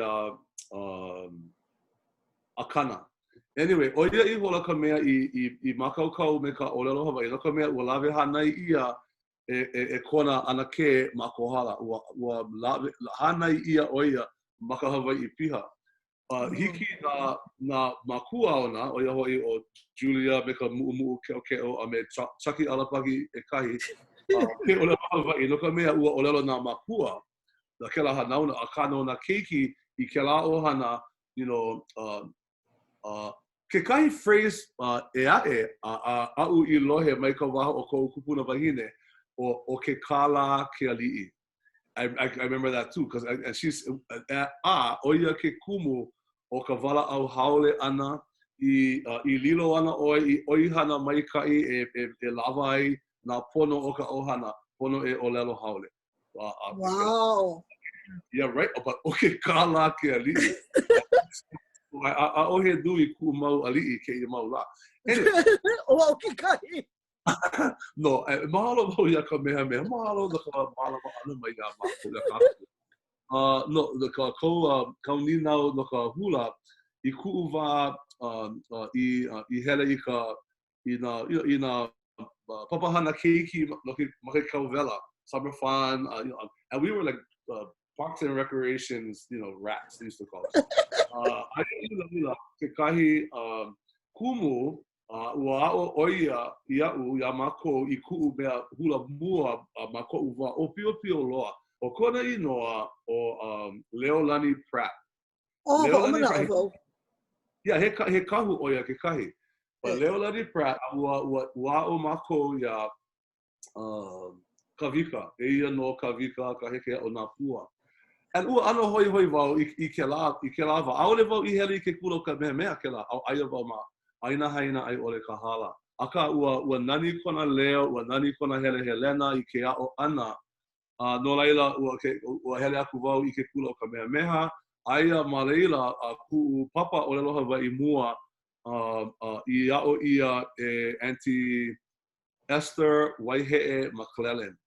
a kāna. Anyway, oia I hola ka mea I makaukau me ka ʻōlelo Hawaiʻi, no ka mea ua lawe hanai ia e kona ana ke ma kohala, ua hanai ia oia ma ka Hawaiʻi piha. Hiki na makua ona, oia hoi o Julia me ka mu'umu'u keʻo a me Chucky Alapaki e kahi, ke ʻōlelo Hawaiʻi, no ka mea ua ʻōlelo nā makua, na ke la hanauna, a kāna na keiki I ke la ohana, ke kahi phrase e aʻe a'u I lohe mai ka waha o ko'u kupuna wahine o ke kāla ke ali'i. I remember that too, because she's oia ke kumu o ka wala'au haole ana I lilo ana oi I oihana maika'i e lawa ai nā pono o ka ohana. pono e ʻōlelo haole. Wow. Yeah, right. But okay, kāla ke ali'i. A'ohe nui ku mau ali'i ke mau la. Anyway. O ke kai. No, mahalo mau ia ka mea. Mahalo na ka mālama ana mai ia mākula kākou. No, the kau ni nau no ka hula I ku'u wā I hele I ka I na papahana keiki no ke kauwela, summer fun, and we were like parks and recreations, rats they used to call us. I ila ke kahi kumu ua a'o oia ia'u ia mākou I ku'u mea hula mua mākou wā o pio loa. O kona inoa o Leolani Pratt. Oh, Leolani Pratt. Yeah, he kahu oia ke kahi. But Leolani Pratt ua a'o mākou ia kawika. Eia no kawika ka heke o nā pua. And ua ano hoi wau I ke la wa. Aole wau I hele I ke kula ka mea ke la. Au aia wau ma. Aina haina ai ole ka hala. Aka ua nani kona leo, ua nani kona helena I ke a'o ʻana. No laila ua hele aku wau I ke kula o ka meha. Aia ma leila ku'u papa ʻōlelo Hawaiʻi mua I a'o ia e Auntie Esther Waihe'e McClellan.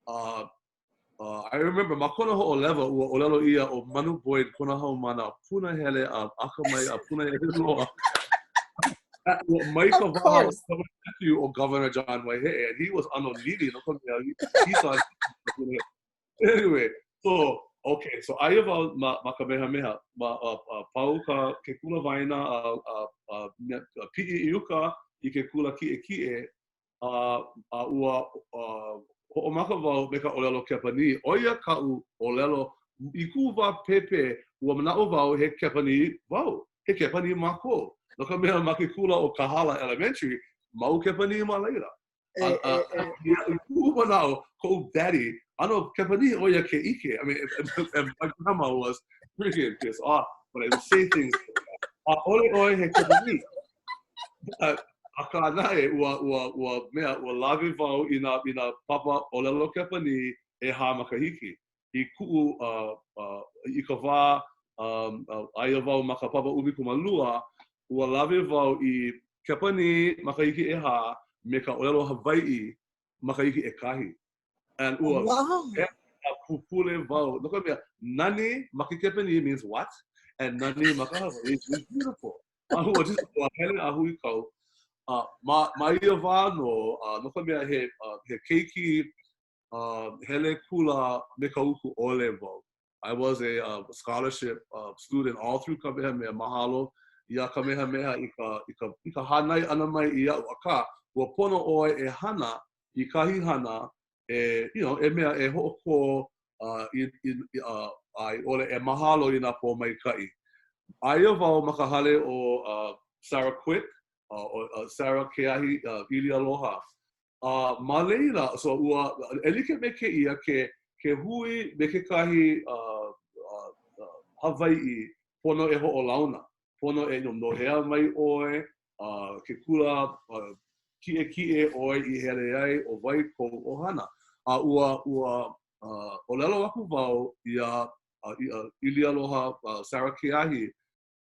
I remember ma kona ho'olewa ua ʻōlelo ia o Manu Boyd kona hau mana puna hele a akamai a puna hele loa. Of course. Nephew of Governor John Waihe'e, and he was anonili. He saw anyway, so okay, so aia wau ma kamehameha ma pau ka ke kula waina pi'i iuka I ke kula ki'e ua ho'omaka wau me ka ʻōlelo kepani. Oia ka'u ʻōlelo I ku wā pepe ua mana'o wau he kepani wau. He kepani mākou. No ka mea ma ke kula o Kahala Elementary, mau kepani ma leila. I ku mana'o ko'u daddy, ano kepani oia ke ike. I mean, and my grandma was freaking pissed off, but I would say things. Ole he kepani. A kāna ua lawe wau I nā papa ʻōlelo kepani e hā makahiki. I ku'u I ka wā aia wau ma ka papa uwi kumalua, ua lawe wau I kepani makahiki e hā me ka ʻōlelo Hawaiʻi makahiki e kahi. And ua pupule wau. No ka mea, nani makikepani means what? And nani makahawaiʻi means beautiful. Ua just ua hele ahu I kau. Ma ia wā no ka mea he keiki hele kula me ka uku ole wau. I was a scholarship student all through Kamehameha. Mahalo ia Kamehameha I ka hanai ana mai I a'u aka. Ua pono oe e hana I kahi hana e mea e ho'oko ai ole e mahalo I nā pō maika'i. Aia wau ma ka hale o Sarah Quick, Sarah Keahi Ili Aloha. Ma leila, so ua elike me keia ke hui me ke kahi Hawaiʻi pono e ho'olauna. Pono e nohea mai oe, ke kula ki'e oe I hele ai o wai ko ohana. Ua ʻōlelo aku wau ia Ili Aloha Sarah Keahi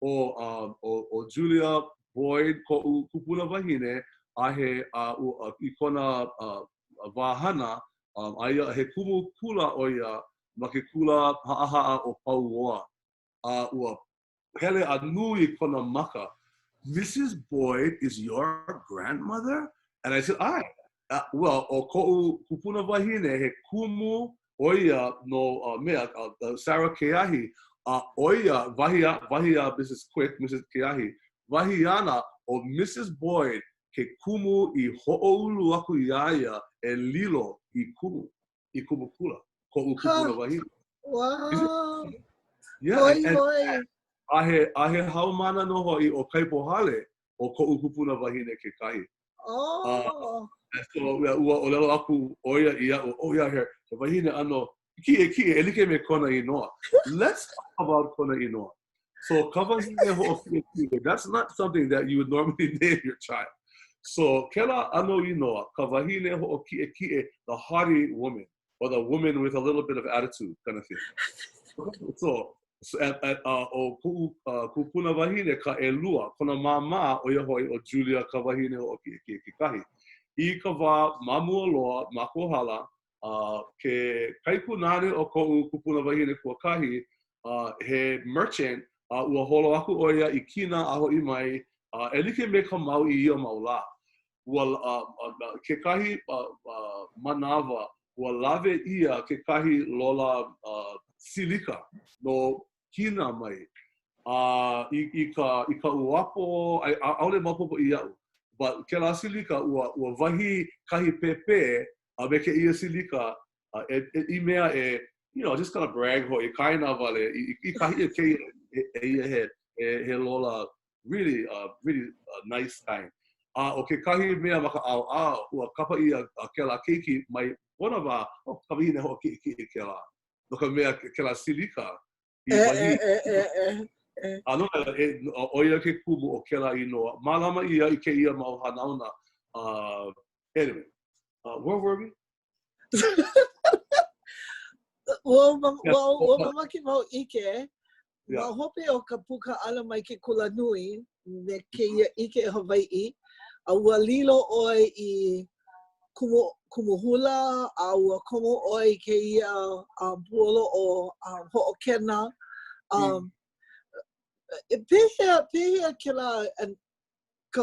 o Julia Boyd ko'u kupuna wahine a he I kona wahana aia he kumu kula o ia ma ke kula ha'aha'a o pauoa. Ua hele a nui kona maka. Mrs. Boyd is your grandmother? And I said, aye. Well, o ko'u kupuna wahine he kumu o ia no mea Sarah Keahi oia wahia Mrs. Quick, Mrs. Keahi. Wahiana o Mrs. Boyd ke kumu I ho'oulu aku iaia e lilo I kumu kula. Ko'u kupuna wahine. Wow. Yeah, and ahe haumana no hoi o kaipohale o ko'u kupuna wahine ke kahi. Oh. So ua ʻōlelo aku oia ia o ia here. So wahine ano ki'e elike me kona inoa. Let's talk about kona inoa. So kawahine ho'oki'e, that's not something that you would normally name your child. So kela ano inoa, ka wahine ho kie, the haughty woman, or the woman with a little bit of attitude, kind of thing. So o kupuna wahine ka elua, kona mama o yahoi o Julia ka wahine ho kie kahi. I ka wā mamua loa, makohala, ke kaikunane o ko'u kupuna wahine kua kahi, he merchant, ua holo aku oia I kina aho I mai, e like me ka mau I ia maula. Ua ke kahi manawa, ua lave ia ke kahi lola silika no kina mai. I ka uapo, aole mapopo I iau. But ke la silika ua wahi kahi pepe, me ke ia silika, I mea you know, just kind of brag ho, I kaina vale, I kahi ke ia he lola, really, really nice kind. O ke kahi mea maka ʻaoʻao, ua kapa ia ke la keiki mai, one of kapa hine ho keiki ke la. No ka mea ke la silika, I wahi. Ano oia ke kumu o ke la inoa. Mālama ia I ke ia mau hanauna. Anyway, where were we? Ua mamaki mau ike, ma hope o ka puka ala mai ke kula nui, me ke ia ike Hawaiʻi, a ua lilo oi I kumu hula, a ua komo oi ke ia puolo o hoʻokena. Pehea ke la ka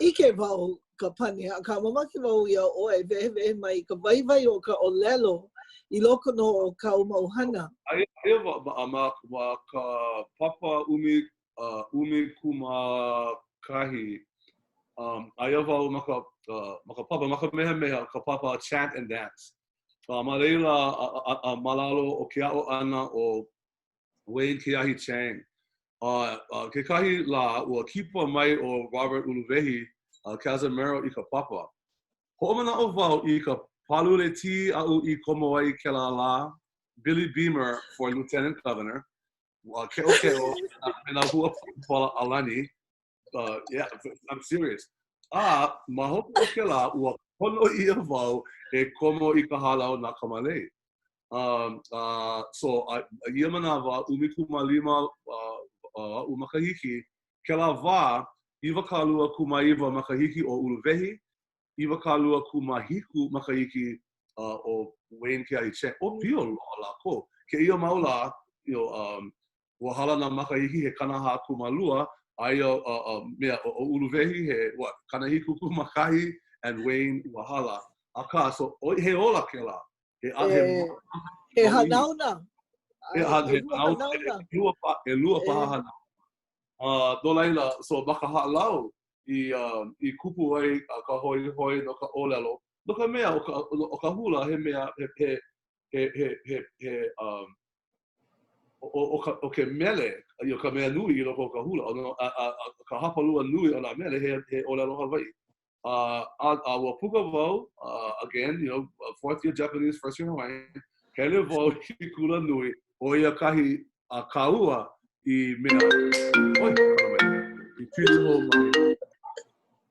ike wau ka pani, a ka mamaki wau ia oe vehe mai ka waiwai o ka ʻōlelo I loko no o ka umauhana. Aia ma ka papa umi kuma kahi, aia wau maka papa, maka meha ka papa chant and dance. Ma leila malalo o ke a'o ʻana o Wayne Keahi Chang. Ke kahi la ua kipa mai o Robert Uluvehi, Casimiro I ka papa. Ho'omana o wau I ka palule ti a'u I komo ai ke la Billy Beamer for Lieutenant Governor. Ke'o, and a hua pala alani. Yeah, I'm serious. Ma hopo o ke la ua kono ia wau e komo I ka hālau na kamalei. So ia manawa umikumalima makahiki ke la wā iwa kalua kumaiwa makahiki o Uluvehi, iwa kalua kumahiku makahiki o Wayne Keahi Chang. O pio la ko ke ia maula ua hala na makahiki he kanaha kumalua aia mea o Uluvehi he kanahiku kumakahi and Wayne ua hala aka so he ola ke la. He hanauna. He lua paha hana. No laila, so maka hālau I kupu ai ka hoi no ka ʻōlelo. No ka mea o ka hula he mea o ke mele, I ka mea nui I loko ka hula. Ka hapalua nui o nā mele he ʻōlelo Hawaiʻi. Ua puka wau, again, you know, 4th year Japanese, 1st year Hawaiian, hele wau I kula nui, o ia kahi kaua I mea. Oi, I pili ho mai.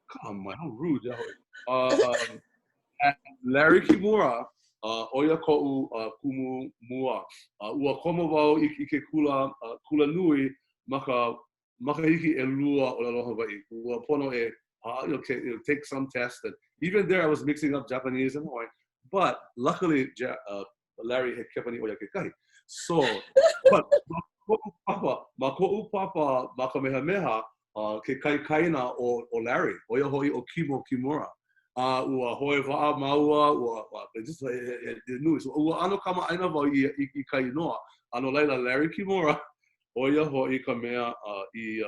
Come on, how rude, yaoi. Larry Kimura, o ia ko'u kumu mua. Ua komo wau I ke kula nui, makahiki lua ʻōlelo Hawaiʻi. Ua pono take some tests. And even there, I was mixing up Japanese and Hawaiian. But luckily, Larry had kept me oia ke kahi. So, but ma ko'u papa makamehameha ke kaina o Larry, oia hoi o Kimura. Ua hoe wa'a maua, just nui. So ua ano kama aina wau I kainoa. Ano laila Larry Kimura, oia hoi ka mea I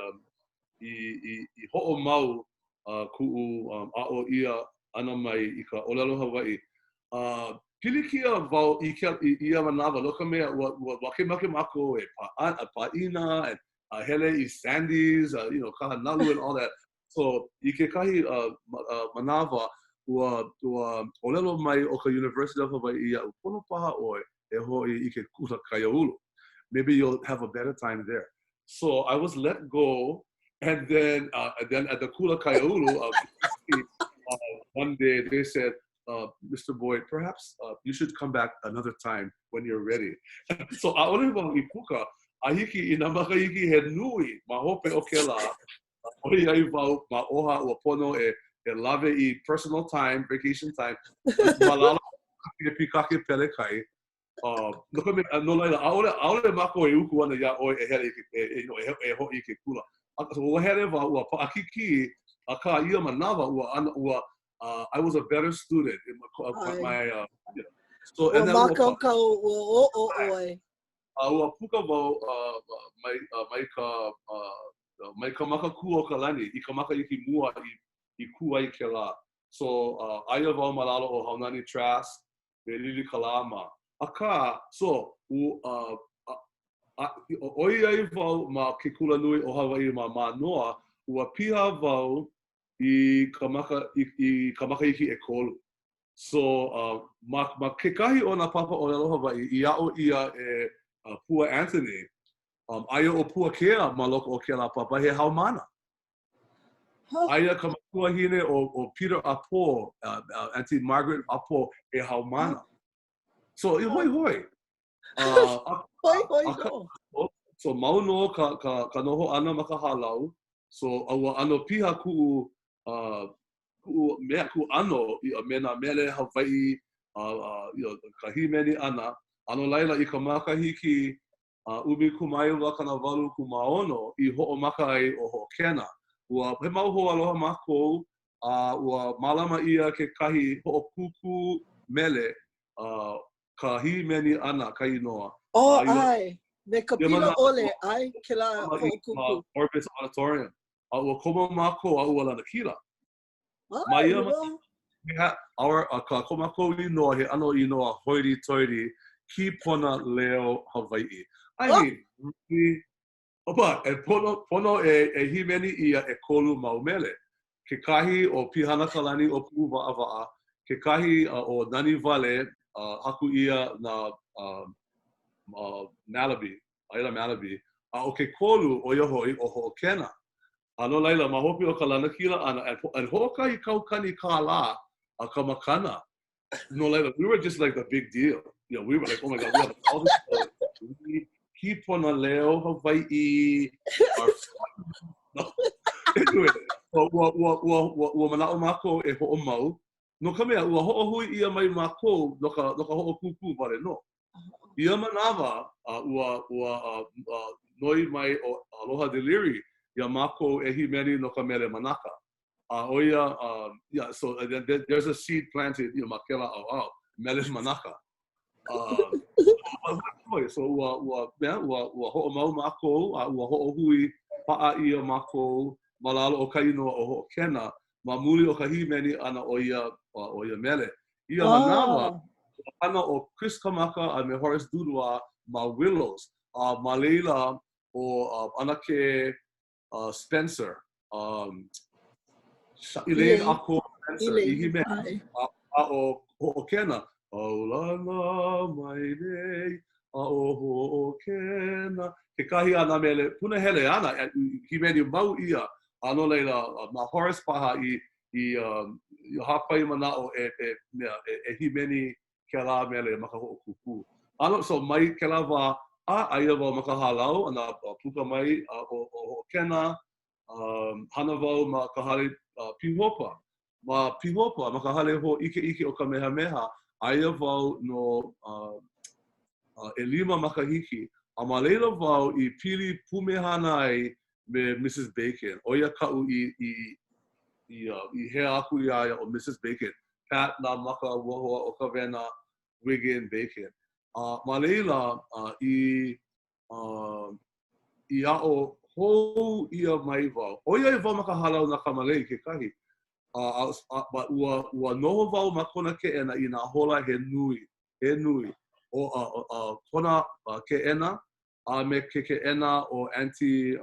ho'o mau ku'u a'o ia ana mai I ka ʻōlelo Hawaiʻi. Pilikia wau ia manawa, no ka mea ua wakemake mako e pa'ina and hele I Sandy's, you know, kahanalu and all that. So I ke kahi manawa ua ʻōlelo mai o ka University of Hawaii ia pono paha oi e hoi I ke kula kaiaulu. Maybe you'll have a better time there. So I was let go And then at the Kula Kaiaulu, one day they said, Mr. Boyd, perhaps you should come back another time when you're ready. So aʻole wau I puka, ahiki I nā makahiki he nui, ma hope o ke la, oi ai wau ma oha ua pono e lave I personal time, vacation time, malala e pikake pele kai. No ka no laila aole mako e uku ana ya oi e hele e ho I ke kula. So ua hele wau ua paakiki a ka ia manawa ua I was a better student in my so and then ua puka wau mai ka maka ku o ka lani I ka maka iki mua I ku ai ke la. So aia wau malalo o Haunani Trust me lili kalama. Aka so oi ai wau ma ke kula nui o Hawaiʻi ma manoa ua piha wau I ka maka iki e kolu. So ma kekahi o nā papa ʻōlelo Hawaiʻi I a'o ia e Pua Anthony aia o Pua Kēia ma loko o ke la papa he haumana. Aia ka makua hine o Peter Apo, Auntie Margaret Apo e haumana. So I hoi. So mauno ka noho ana ma ka hālau. So aua ano piha ku mea ku ano I me nā mele Hawaiʻi ka himeni ana. Ano laila I ka makahiki umi kumai wakana walu kumaono I hoʻomaka ai o hoʻokena. Ua he mau ho aloha mākou ua mālama ia ke kahi hoʻokuku mele ka himeni ana ka inoa. Ai, me ka pila ole, ai, ke la hoʻokuku. Orbis Auditorium. Ua koma mākou ua lana kila. Mai ia ka koma mākou inoa he ano inoa hoiri toiri ki pona leo Hawaiʻi. I mean, really, but e pono e himeni ia e kolu mau mele. Ke kahi o pihana kalani o pu wa'awa'a, ke kahi o nani wale haku ia na Malabi, aila Malabi, o ke kolu o ia hoi o ho'okena. Ano laila, ma hopi o ka lana kila ana, and ho'okahi kaukani ka la a ka makana. No laila, we were just like the big deal. You know, we were like, oh my God, we have all this Ki pona leo Hawaiʻi. No. Anyway, ua mana'o mākou e ho'omau. No ka mea, ua ho'ohui ia mai mākou no ka ho'okuku wale no. Ia manawa, ua noi mai o Aloha Deliri, ia mākou e himeni no ka mele manaka. Oia, yeah, so there's a seed planted, you know, makela au, mele manaka. So ua ho'omau mākou, ua ho'ohui pa'a ia mākou malalo o ka inoa o ho'okena, ma muli o ka himeni ana o ia mele. Ia manawa, ana o Chris Kamaka a me Horace Dudua ma Willows, ma leila o ana ke Spencer, Elaine Ako Spencer, I himeni a o ho'okena. Aulana mai nei a o ho'okena. Ke kahi ana mele, puna hele ana, himeni mau ia, ano leila, ma Horace paha I hapai mana'o e himeni ke la mele maka ho'okuku. Ano, so mai ke la wa, aia wau maka hālau, ana puka mai o ho'okena, hana wau ma ka hale pihopa. Ma pihopa, ma ka hale ho ike o ka mehameha, aia wau no e 5 makahiki. A ma leila wau I pili pumehana ai me Mrs. Bacon. Oia ka'u I he aku ia o Mrs. Bacon. Pat nā maka wohoa o ka wena Wiggin Bacon. Ma leila I a'o hou ia mai wau. Oia I wau maka hālau na kamalei ke kahi. Ua noho wau ma kona ke'ena I nā hola he nui. O kona ke'ena, me ke ke'ena o Auntie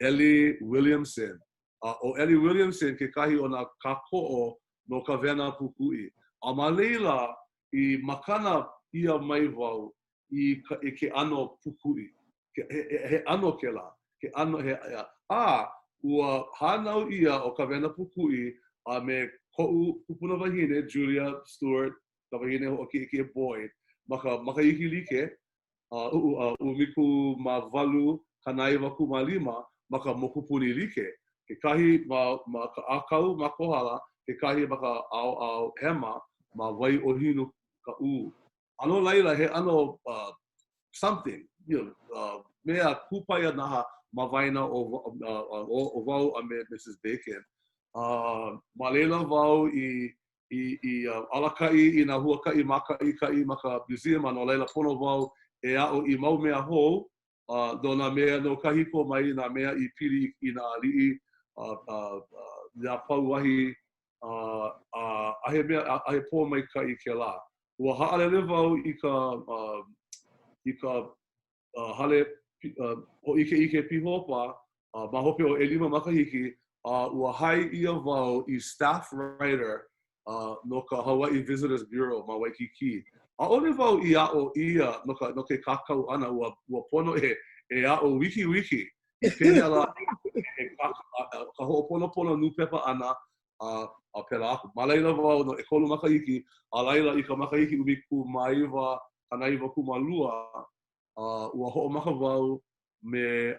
Ellie Williamson. O Ellie Williamson ke kahi o nā kākou no ka wena puku'i. A ma leila I makana ia mai wau I ke ano puku'i. He ano ke la. Ke ano ua hānau ia o ka wena pukui me ko'u kupuna wahine, Julia Stewart, ka wahine o ʻike Boyd, maka iki like, umiku ma walu, kanaiwa ku ma lima, maka mokupuni like. Ke kahi ma ka ʻākau ma kohala, ke kahi ma ka ʻaoʻao hema, ma wai o hinu ka u. Ano laila he ano something, mea kupaia naha ma waina o wau a me Mrs. Bacon. Ma leila wau i alaka'i i nā huakaʻi makaʻi ma ka museum, ano laila pono wau e a'o i mau mea hou, no nā mea no kahiko mai nā mea i pili i nā ali'i, nā pauahi, ahe mea, ahe pō mai ka i ke la. Ua ha'alele wau i ka hale o ike pihopa, ma hope o 5 makahiki, ua hai ia wau i staff writer no ka Hawaiʻi Visitors Bureau ma Waikiki. A'ole wau i a'o ia no ke kākou ʻana, ua pono e a'o wiki. I pēhea la ka ho'oponopono nupepa ʻana a pela aku. Ma laila wau no 3 makahiki, a laila i ka makahiki umiku maiwa, kanaiwa kumalua, ua ho'omaka wau me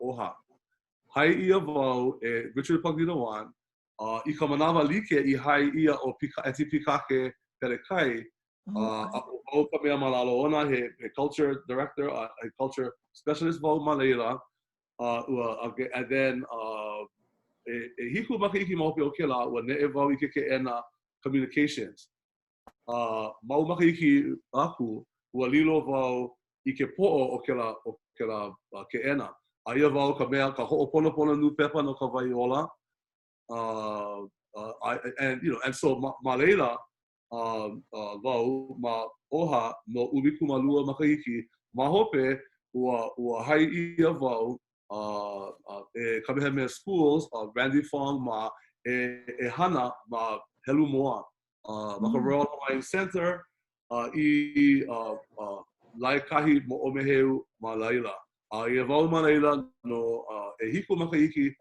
oha. Hai ia wau e Richard Paglinawan, i ka manawa like i hai ia o Eti Pikake Pelekai, o ka mea malalo ona he culture director, he culture specialist wau ma leila, and then e hiku makahiki ma hope o ke la, ua ne'e wau i ke ʻana communications. Mau makahiki aku, ua lilo wau i ke po'o o ke la ke ʻana. A ia wau ka mea ka ho'oponopono nupepa no ka waiola. And so ma leila wau ma oha no umiku malua makahiki, ma hope ua hai ia wau e Kamehameha Schools, Randy Fong ma e hana ma helu moa ma ka Royal Hawaiian Center i lai kahi mo omeheu ma laila. Ia wau ma laila no e hiku makahiki,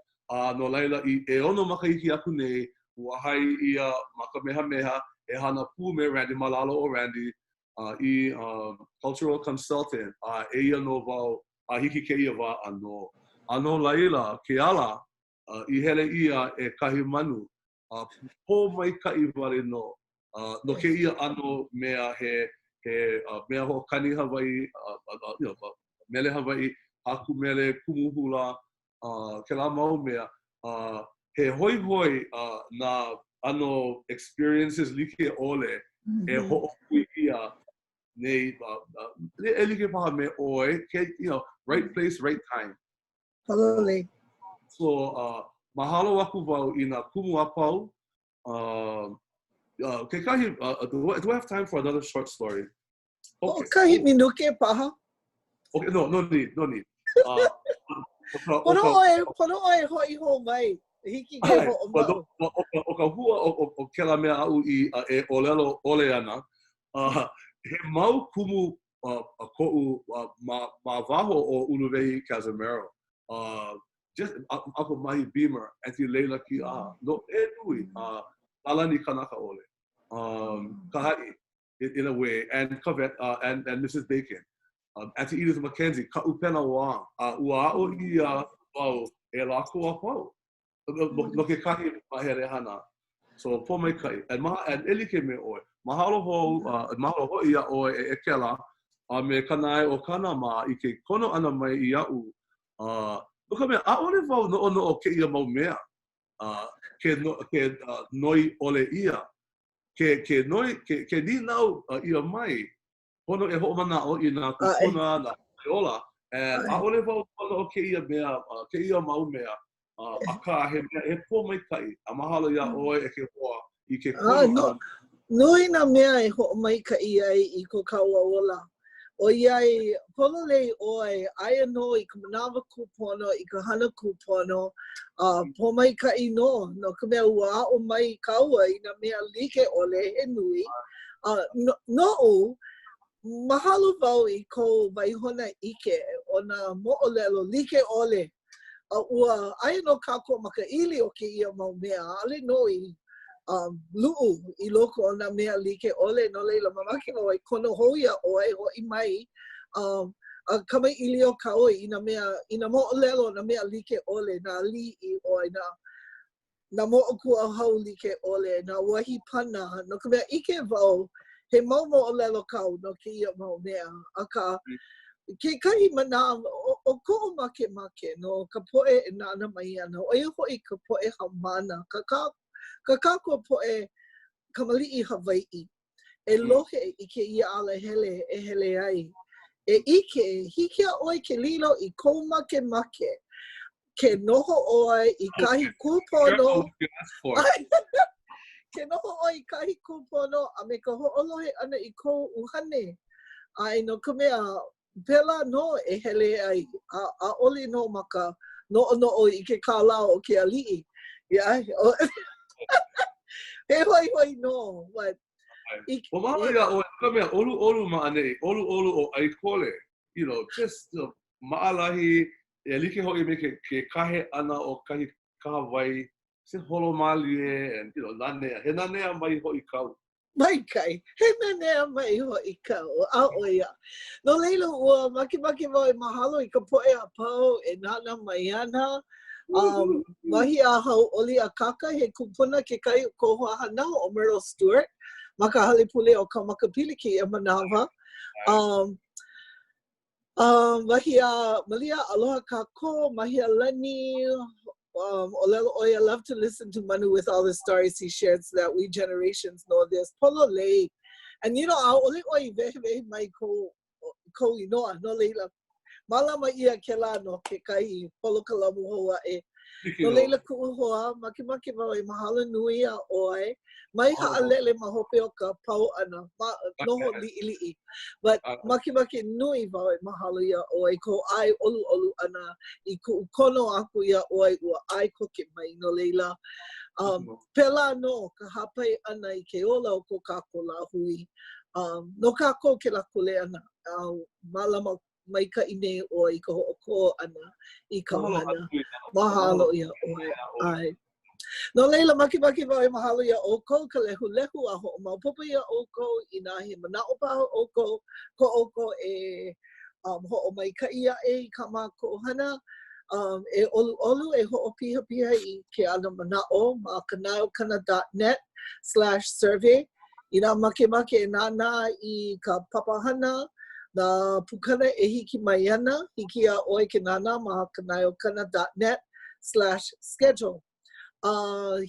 no laila i e ono makahiki aku nei, ua hai ia ma Kamehameha e hana pū me Randy, malalo o Randy, i cultural consultant, e ia no wau a hiki kēia wā anō. Ano laila, ke ala, i hele ia e kahi manu, pō mai kaʻi wale no. No ke ia ano mea he mea ho kani Hawaiʻi, mele Hawaiʻi, haku mele, kumu hula, ke la mau mea, he hoi na ano experiences like ole, e hoʻopui ia nei, e like paha me oe, right place, right time. Totally. So, mahalo aku wau i nā kumu apau. Ke kahi, do I have time for another short story? Okay. Kahi minuke paha. Okay, no need. Pono oe hoi ho mai. Hiki ke ho o mau. O ka hua o ke la mea au i e ʻōlelo ʻoleana, he mau kumu ko'u ma waho o Uluwehi Casimiro. Just ako mahi Beamer, Auntie Leila ki no e nui, alani kanaka ole. Kahai, in a way, and Mrs. Bacon. Auntie Edith McKenzie, ka upena wā, ua o ia wau e lako a pau. No ke kahi mahere hana. So, po mai kai. And elike me oe. Mahalo ho ia oe e kela, me kanai o kāna ma i ke kono ana mai i a'u. Look at me, a'ole wau no o ke ia mau mea. Ke noi ole ia. Ke ni nau ia mai. Pono e ho'omana o i nā kupuna, nā ola. And a'ole wau o ke ia mea, ke ia mau mea. Aka he pō mai kai. A mahalo ia oe e ke hoa i ke kono. Nui nā mea e ho'o mai kai ai i ko kaua ola. O iai, pono lei oe, aia no i ka manawa kupono, i ka hana kupono, po mai kai no ka mea ua o mai kaua i nā mea like ole he nui. No, mahalo wau i ko waihona ike o nā mo'olelo like ole. ua ai no kākou maka ili o ke ia mau mea ale noi lu'u I loko o nā mea like ole no leila mamake o ai kono hoia o ai ho I mai kamai ili o ka oi ina mea ina mo ʻōlelo na mea like ole na li'i o ai na mo oku au hau like ole na wahi pana no ka mea ike wau he mau mo ʻōlelo kau no ke ia mau mea aka ke kahi mana o ko'o make no ka po'e e nāna mai ana o ia ho'i ka po'e haumana ka kākou po'e kamali'i Hawaiʻi e lohe I ke ia ala hele e hele ai e ike hike a oi ke lilo I kou make ke noho oi I kahi kūpono ke noho oi I kahi kūpono a me ka ho'olohe ana I kou uhane ai no ka mea pela no e hele ai a oli no maka no I ke kālau o ke ali'i ia he hoi no but o maha ia o ka mea olu ma'ane olu o ʻai Kole you know just ma'alahi e like ho'i me ke kahe ana o kahi kahawai se holo malie and you know Nanea he Nanea mai ho'i kau mai kai he Nanea mai ho'i kau a oia no leila ua maki wau e mahalo I ka po'e a pau e nāna mai ana wahi a hau oli a kaka he kupuna ke kai ko hoa hanau o Merle Stewart maka hale pule o ka makapili ki e manawa wahi a malia aloha kākou mahi a lani ʻōlelo ʻoia I love to listen to Manu with all the stories he shared so that we generations know this polo lei and you know a oli ʻoi vehe mai ko inoa no leila mālama ia ke la no ke kai polo kalamu hoa e no leila ku'u hoa maki wau e mahalo nui a oi mai ha'alele ma hope o ka pau ana noho li'i but maki nui wau e mahalo ia oi ko ai olu ana I ku'u kono aku ia oi ua ai koke mai no leila pela no ka hapai ana I ke ola o ko kākou la hui no kākou ke la kuleana mālama mai ka ine o I ka ho'oko ana I ka ohana. Mahalo ia oi ai. No leila maki wau e mahalo ia ʻoukou ka lehu a ho'omaopopo ia ʻoukou I nā he mana'o paha ʻoukou ko ʻoukou e ho'omaikaʻi aʻe I ka māko'ohana e ʻolu e ho'opiha I ke ana mana'o ma kanaokana.net/survey I nā make e nāna I ka papahana nā pukana e hiki mai ana, hiki a oi ke nāna ma kanaokana.net/schedule.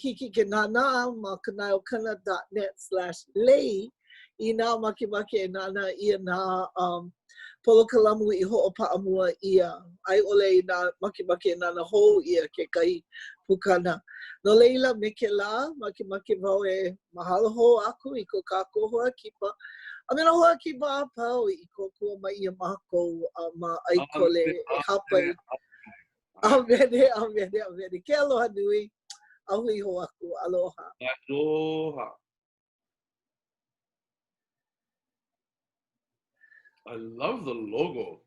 Hiki ke nāna ma kanaokana.net/lei I nā make e nāna ia nā polokalamu I ho'opa'amua ia. Ai ole I nā make e nāna hou ia ke kai pukana. No leila me ke la, make wau e mahalo hou aku I ko kākou hoa kipa. A me na hoa kipa a pau I ko kua mai ia mākou ma ʻAi Kole e hapai. Amene. Ke aloha nui, a hui ho aku, aloha. Aloha. I love the logo.